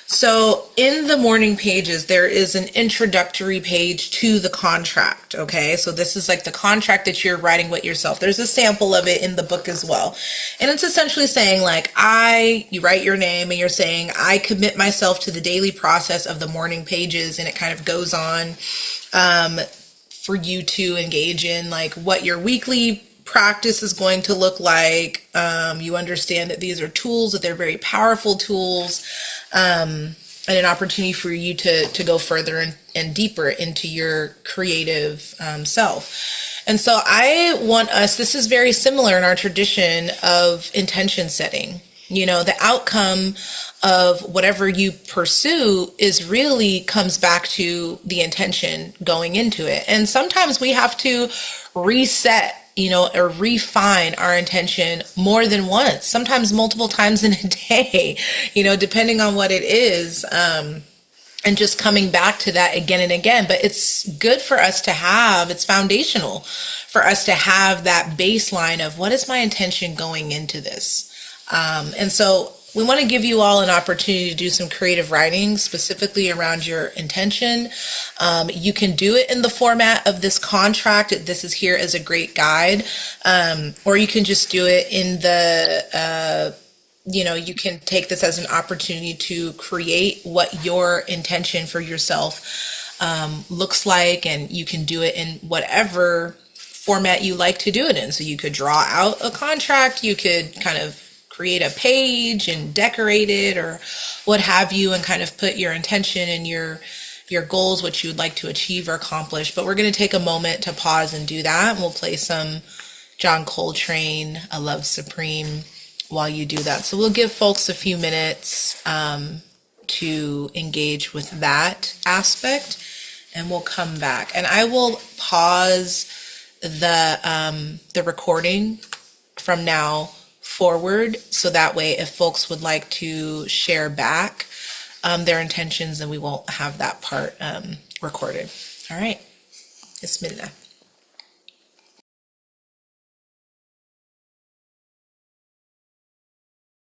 A: So in the morning pages, there is an introductory page to the contract. Okay. So this is like the contract that you're writing with yourself. There's a sample of it in the book as well. And it's essentially saying you write your name and you're saying, I commit myself to the daily process of the morning pages. And it kind of goes on, for you to engage in like what your weekly practice is going to look like. You understand that these are tools, that they're very powerful tools, and an opportunity for you to go further and deeper into your creative self. And so I want us, this is very similar in our tradition of intention setting. You know, the outcome of whatever you pursue is really comes back to the intention going into it. And sometimes we have to reset, you know, or refine our intention more than once, sometimes multiple times in a day, you know, depending on what it is. And just coming back to that again and again. But it's good for us to have, it's foundational for us to have that baseline of what is my intention going into this. And so we want to give you all an opportunity to do some creative writing specifically around your intention. You can do it in the format of this contract. This is here as a great guide. Or you can just do it in the, you know, you can take this as an opportunity to create what your intention for yourself looks like, and you can do it in whatever format you like to do it in. So you could draw out a contract, you could kind of create a page and decorate it or what have you, and kind of put your intention and your goals, what you would like to achieve or accomplish. But we're going to take a moment to pause and do that, and we'll play some John Coltrane, A Love Supreme, while you do that. So we'll give folks a few minutes to engage with that aspect, and we'll come back. And I will pause the recording from now forward, so that way if folks would like to share back their intentions, then we won't have that part recorded. All right. Bismillah.